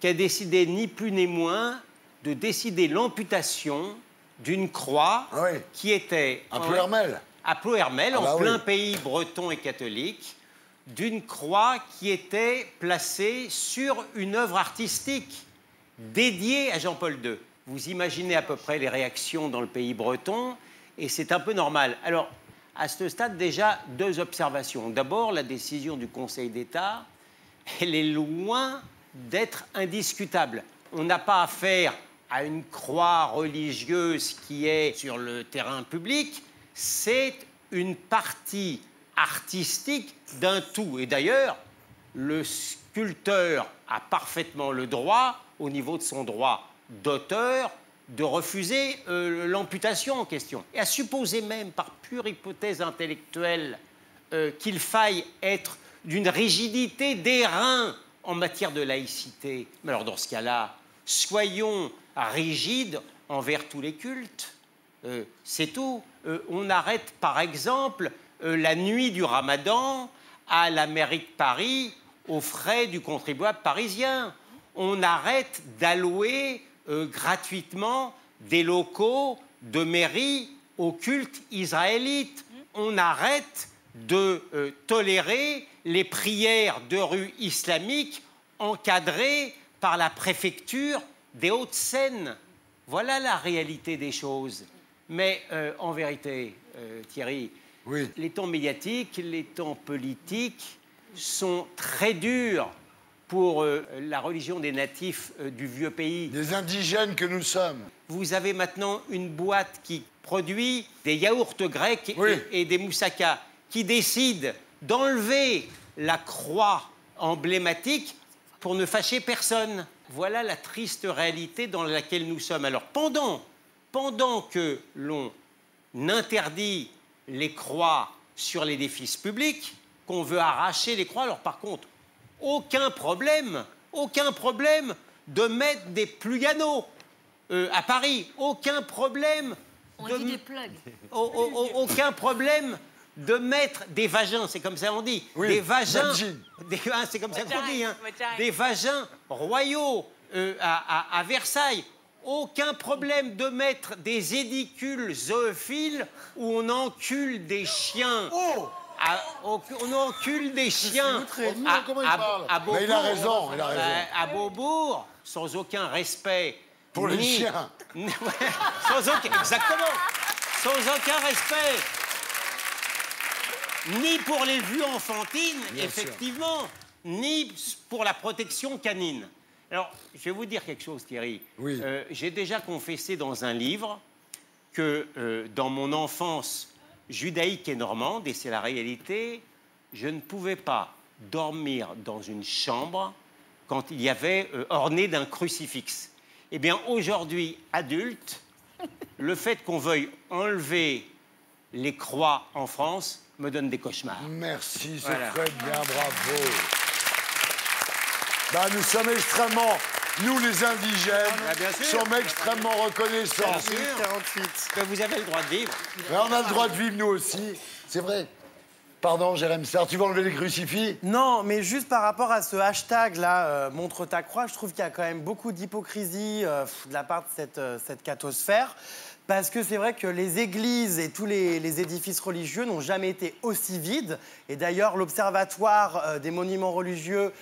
qui a décidé ni plus ni moins de décider l'amputation d'une croix qui était... À Ploërmel. À Ploërmel, en plein pays breton et catholique, d'une croix qui était placée sur une œuvre artistique dédiée à Jean-Paul II. Vous imaginez à peu près les réactions dans le pays breton. Et c'est un peu normal. Alors, à ce stade, déjà, 2 observations. D'abord, la décision du Conseil d'État, elle est loin d'être indiscutable. On n'a pas affaire à une croix religieuse qui est sur le terrain public. C'est une partie artistique d'un tout. Et d'ailleurs, le sculpteur a parfaitement le droit, au niveau de son droit d'auteur, de refuser l'amputation en question. Et à supposer même, par pure hypothèse intellectuelle, qu'il faille être d'une rigidité d'airain en matière de laïcité. Mais alors, dans ce cas-là, soyons rigides envers tous les cultes. C'est tout. On arrête, par exemple, la nuit du Ramadan à la mairie de Paris aux frais du contribuable parisien. On arrête d'allouer gratuitement des locaux de mairie au culte israélite. On arrête de tolérer les prières de rue islamiques encadrées par la préfecture des Hauts-de-Seine. Voilà la réalité des choses. Mais en vérité, Thierry, les temps médiatiques, les temps politiques sont très durs pour la religion des natifs du vieux pays. Des indigènes que nous sommes. Vous avez maintenant une boîte qui produit des yaourts grecs et des moussaka, qui décide d'enlever la croix emblématique pour ne fâcher personne. Voilà la triste réalité dans laquelle nous sommes. Alors, pendant que l'on interdit les croix sur l'édifice public, qu'on veut arracher les croix, alors par contre, aucun problème de mettre des pluganos à Paris. Aucun problème. On dit des plugs. Aucun problème de mettre des vagins, c'est comme ça on dit. Des vagins. C'est comme ça qu'on dit. Hein, des vagins royaux à Versailles. Aucun problème de mettre des édicules zoophiles où on encule des chiens. On encule des chiens à Beaubourg. Mais il a raison, il a raison. À Beaubourg, sans aucun respect. Pour les chiens. Exactement. Sans aucun respect. Ni pour les vues enfantines, bien effectivement, sûr. Ni pour la protection canine. Alors, je vais vous dire quelque chose, Thierry. Oui. J'ai déjà confessé dans un livre que dans mon enfance judaïque et normande, et c'est la réalité, je ne pouvais pas dormir dans une chambre quand il y avait orné d'un crucifix. Eh bien, aujourd'hui, adulte, le fait qu'on veuille enlever les croix en France me donne des cauchemars. Merci, c'est très bien, bravo. Bah, nous sommes extrêmement, nous les indigènes, sommes extrêmement reconnaissants. Bien sûr. 48. Que vous avez le droit de vivre. Mais on a le droit de vivre, nous aussi. C'est vrai. Pardon, Jérém Sarr, tu vas enlever les crucifix? Non, mais juste par rapport à ce hashtag-là, montre ta croix, je trouve qu'il y a quand même beaucoup d'hypocrisie de la part de cette cathosphère. Parce que c'est vrai que les églises et tous les édifices religieux n'ont jamais été aussi vides. Et d'ailleurs, l'Observatoire des monuments religieux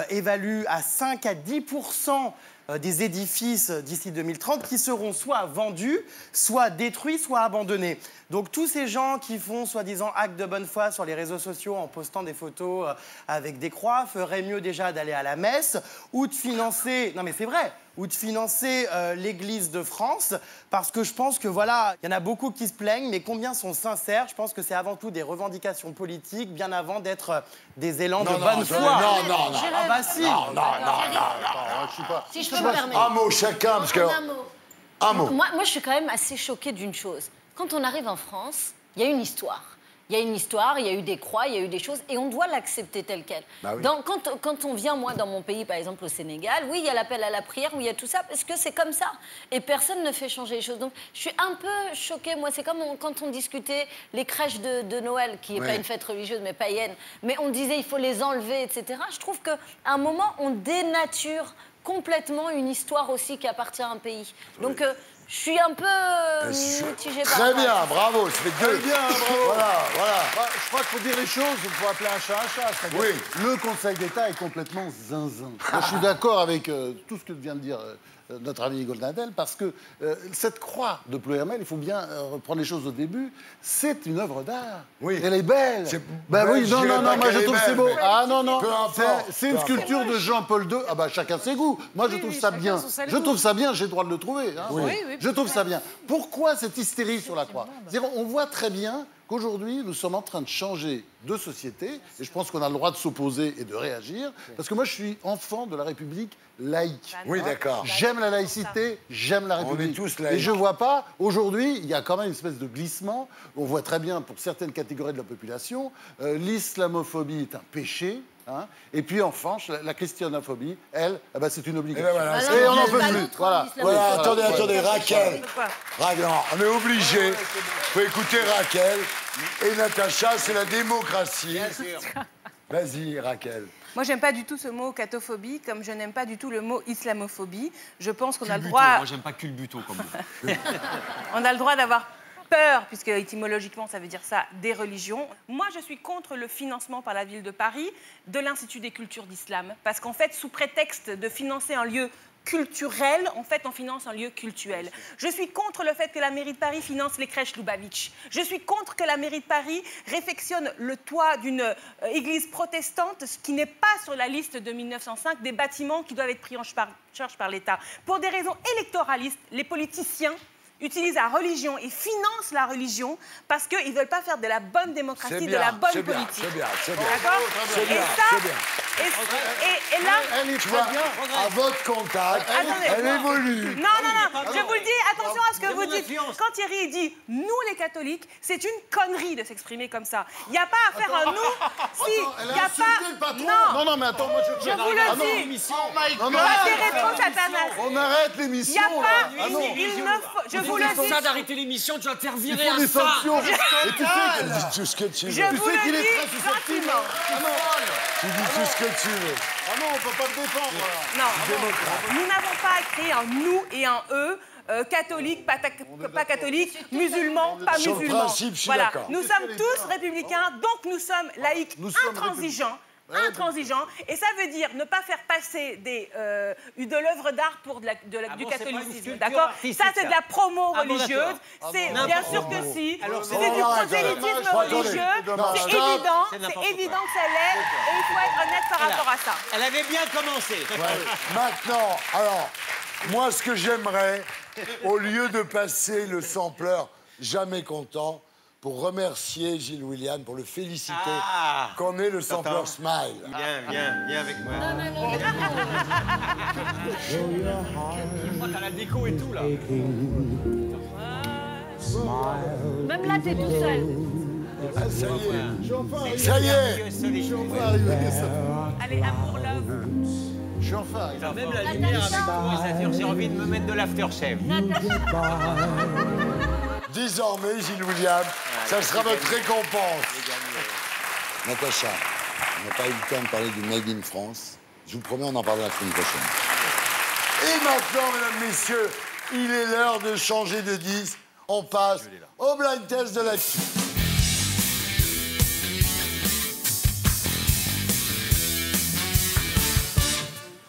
évalue à 5 à 10% des édifices d'ici 2030 qui seront soit vendus, soit détruits, soit abandonnés. Donc tous ces gens qui font soi-disant acte de bonne foi sur les réseaux sociaux en postant des photos avec des croix feraient mieux déjà d'aller à la messe ou de financer, non mais c'est vrai, ou de financer l'Église de France, parce que je pense que voilà, il y en a beaucoup qui se plaignent, mais combien sont sincères? Je pense que c'est avant tout des revendications politiques, bien avant d'être des élans de bonne foi. Non. Ah bah si. Non, je suis pas. Si je peux me permettre. Un mot chacun, parce que. Un mot. Moi, je suis quand même assez choquée d'une chose. Quand on arrive en France, il y a une histoire. Il y a une histoire, il y a eu des croix, il y a eu des choses, et on doit l'accepter telle qu'elle. Bah oui. Quand on vient, moi, dans mon pays, par exemple au Sénégal, oui, il y a l'appel à la prière, oui, il y a tout ça, parce que c'est comme ça. Et personne ne fait changer les choses. Donc, je suis un peu choquée, moi. C'est comme quand on discutait les crèches de Noël, qui n'est pas une fête religieuse, mais païenne, mais on disait il faut les enlever, etc. Je trouve qu'à un moment, on dénature complètement une histoire aussi qui appartient à un pays. Donc, je suis un peu mitigée par Très bien, bravo, ça fait deux. Très bien, bravo. Voilà. Bah, je crois qu'il faut dire les choses, il faut appeler un chat un chat. C'est-à-dire le Conseil d'État est complètement zinzin. Moi, je suis d'accord avec tout ce que vient de dire notre ami Goldnadel, parce que cette croix de Plouhermel, il faut bien reprendre les choses au début, c'est une œuvre d'art. Oui. Elle est belle. Ben oui, non, moi je trouve c'est beau. Ah non, c'est une sculpture de Jean-Paul II. Ah bah chacun ses goûts. Moi je trouve ça bien. Je trouve ça bien, j'ai le droit de le trouver. Hein. Oui. Je trouve ça bien. Pourquoi cette hystérie sur la croix? C'est-à-dire, on voit très bien qu'aujourd'hui, nous sommes en train de changer de société, et je pense qu'on a le droit de s'opposer et de réagir, parce que moi, je suis enfant de la République laïque. Oui, d'accord. J'aime la laïcité, j'aime la République. On est tous laïcs. Et je vois pas, aujourd'hui, il y a quand même une espèce de glissement. On voit très bien, pour certaines catégories de la population, l'islamophobie est un péché. Hein, et puis en revanche, la christianophobie, elle, c'est une obligation. Et on n'en peut plus. Voilà, attendez, Raquel. On est obligé. Faut écouter Raquel. Et Natacha, c'est la démocratie. Bien sûr. Vas-y, Raquel. Moi, j'aime pas du tout ce mot catophobie, comme je n'aime pas du tout le mot islamophobie. Je pense qu'on a le droit... Moi, j'aime pas culbuto comme mot. On a le droit d'avoir peur, puisque étymologiquement, ça veut dire ça, des religions. Moi, je suis contre le financement par la ville de Paris de l'Institut des cultures d'islam. Parce qu'en fait, sous prétexte de financer un lieu culturel, en fait, on finance un lieu cultuel. Je suis contre le fait que la mairie de Paris finance les crèches Lubavitch. Je suis contre que la mairie de Paris réfectionne le toit d'une église protestante, ce qui n'est pas sur la liste de 1905 des bâtiments qui doivent être pris en charge par l'État. Pour des raisons électoralistes, les politiciens utilisent la religion et financent la religion parce qu'ils ne veulent pas faire de la bonne démocratie, de la bonne politique. C'est bien. D'accord ? Et là, elle est très bien. À votre contact, elle évolue. Non, je vous le dis, attention à ce que vous dites. Quand Thierry dit « nous les catholiques », c'est une connerie de s'exprimer comme ça. Il n'y a pas à faire un « nous ». Si, il n'y a pas... Non, mais attends, moi je vous le dis. On arrête l'émission. Il n'y a pas... Je vous le dis. Ça d'arrêter l'émission, tu intervirais à ça. Et tu sais elle dit tout ce que tu veux. Je vous le dis gentiment. Tu dis tout ce que tu veux. Ah non, on ne peut pas te défendre. Non, nous n'avons pas créé un nous et un eux. Catholique, pas catholique, musulman, pas musulman. Sur le principe, je suis d'accord. Nous sommes tous républicains, donc nous sommes laïcs, intransigeants. Et ça veut dire ne pas faire passer de l'œuvre d'art pour du catholicisme. D'accord ? Ça, c'est de la promo religieuse. C'est bien sûr que si. C'est du prosélytisme religieux. C'est évident que ça l'est. Et il faut être honnête par rapport à ça. Elle avait bien commencé. Maintenant, alors, moi, ce que j'aimerais, au lieu de passer le sampleur jamais content, pour remercier Gilles William, pour le féliciter, qu'on ait le sampleur Smile. Viens avec moi. T'as la déco et tout, là. Même là, t'es tout seul. Ah, ça y est. Allez, amour, love. Je suis enfin arrivé. Même la lumière avec moi, j'ai envie de me mettre de l'aftershave. Désormais, Gilles William, ça sera votre récompense. Natacha, on n'a pas eu le temps de parler du Made in France. Je vous promets, on en parlera la semaine prochaine. Et maintenant, mesdames, messieurs, il est l'heure de changer de disque. On passe au blind test de l'actu.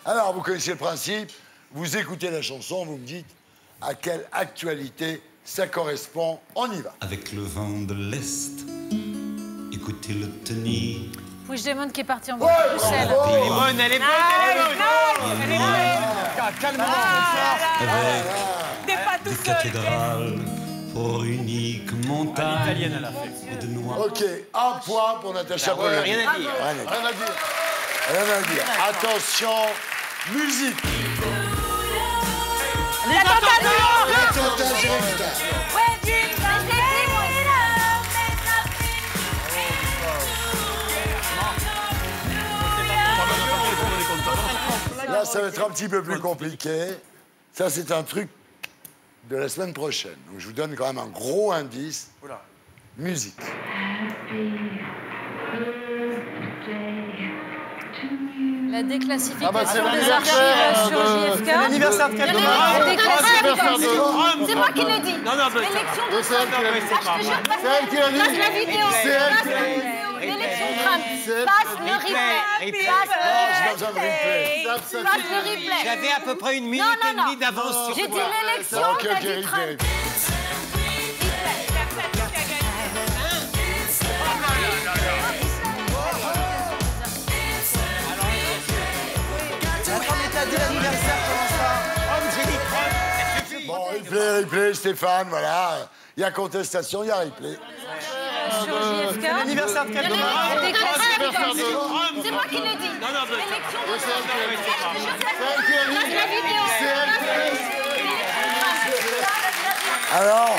Alors, vous connaissez le principe. Vous écoutez la chanson, vous me dites à quelle actualité ça correspond. On y va. Avec le vent de l'Est, écoutez le tenir. Puigdemont qui est parti en voie de Bruxelles. Elle est bonne, elle est bonne. Calme-toi. Avec des cathédrales pour unique montagne. L'italienne, elle a fait. Ok, un point pour Natacha Polony. Rien à dire. Rien à dire. Attention, musique. La Là, ça va être un petit peu plus compliqué. Ça, c'est un truc de la semaine prochaine. Donc, je vous donne quand même un gros indice. Musique. La déclassification c'est des l'anniversaire archives sur JFK. C'est l'anniversaire de C'est moi qui l'ai dit. L'élection de Trump. C'est elle qui l'a dit. La vidéo. L'élection de Trump. le replay. Passe le replay. J'avais à peu près une minute et demie d'avance sur J'ai dit l'élection, t'as dit Trump. T'as dit l'anniversaire, comment ça? J'ai dit Trump. Bon, replay, Stéphane, voilà. Il y a contestation, il y a replay. Sur JFK. C'est l'anniversaire de quel demain? C'est moi qui l'ai dit. Non, L'élection de Alors,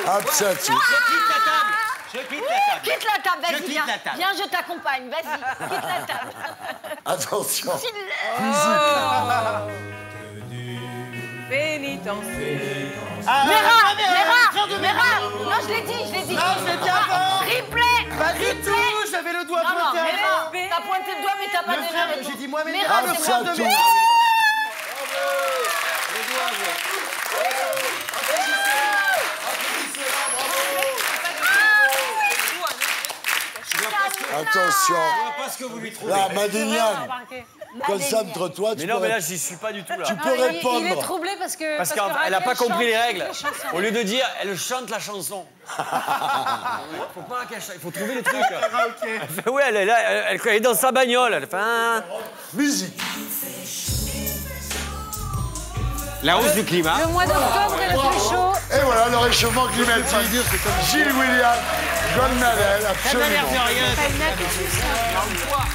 Absatou. Je quitte la table. Quitte la table, vas-y, Je quitte viens. la table. Viens, je t'accompagne, vas-y, quitte la table. Attention. Pénitencier. Mera. Non, je l'ai dit. Non, je l'ai dit avant. Replay. Pas du tout, j'avais le doigt Non, pointé avant. Mera. T'as pointé le doigt, mais t'as pas Le donné frère, la réponse. j'ai dit moi, mais Mera, le c'est frère moi. de Mera. Attention. Je vois pas ce que vous lui trouvez. Là, Madéniane, concentre-toi. Mais non, mais là, j'y suis pas du tout, là. Tu peux répondre. Il est troublé parce que. Parce qu'elle a pas Raquel compris les chante règles. les chansons. Au lieu de dire, elle chante la chanson. Faut pas qu'elle chante, il faut trouver le truc. Elle fait, ouais, elle est dans sa bagnole. Elle fait musique. La hausse du climat. Le mois d'octobre est le plus chaud. Et voilà, le réchauffement climatique. Gilles William, John Nadel, absolument. Ça n'a l'air de rien.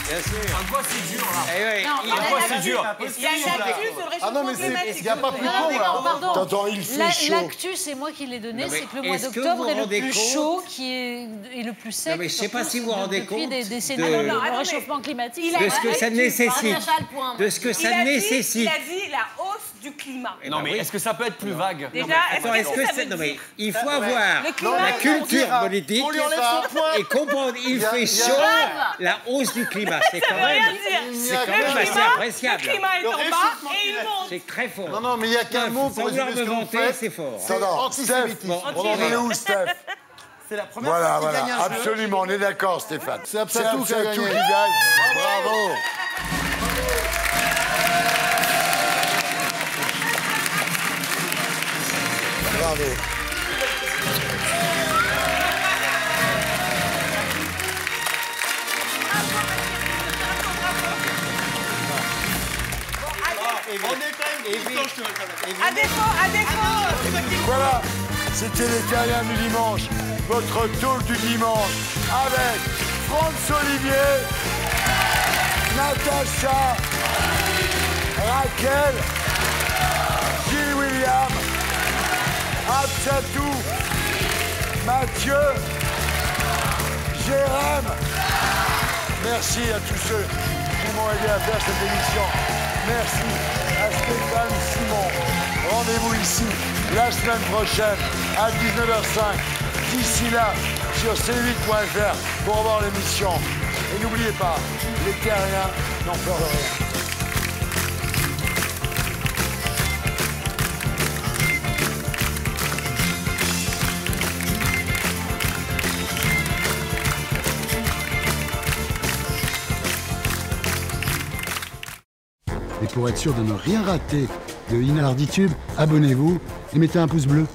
Bien sûr. En quoi c'est dur, là? En quoi c'est dur? Il y a une actu sur le Ah non, réchauffement mais climatique. il n'y a pas plus Non, con, mais là. non, pardon. T'entends, il fait chaud. L'actu, c'est moi qui l'ai donné, Non, mais c'est que le mois est-ce que d'octobre vous est le rendez plus compte chaud qui est le plus sec. Non, mais je sais pas surtout si vous vous rendez depuis compte des décennies. de- Le Non, attendez. réchauffement climatique. de ce que ça nécessite. De ce que ça nécessite. Il a dit la hausse du climat. Non, mais est-ce que ça peut être plus vague? Déjà, Attends, est-ce que ça c'est. veut Non, mais dire il faut avoir Le climat, la on culture dira. politique On lui enlève son point. et comprendre. Il fait chaud, la hausse du climat. C'est Ça quand veut même. rien dire. C'est quand même assez Le appréciable. climat est en bas et il monte. C'est très fort. Non, non, mais il n'y a qu'un mot Sans pour vouloir résumer me ce que vous vanter, faites. c'est fort. C'est antisémitisme. On en est où, Steph? C'est la première Voilà, fois qu'il gagne voilà, un jeu. absolument, on est d'accord, Stéphane. C'est Absatou qui a gagné. gagne. Bravo. Bravo. À défaut. Voilà, c'était les Terriens du dimanche, votre talk du dimanche, avec Franz Olivier, Natacha, Raquel, Gilles William, Absatou, Mathieu, Jérém. Merci à tous ceux qui m'ont aidé à faire cette émission. Merci à Stéphane Simon. Rendez-vous ici la semaine prochaine à 19h05. D'ici là, sur c8.fr pour revoir l'émission. Et n'oubliez pas, les Terriens n'en peur de rien. Et pour être sûr de ne rien rater de Inarditube, abonnez-vous et mettez un pouce bleu.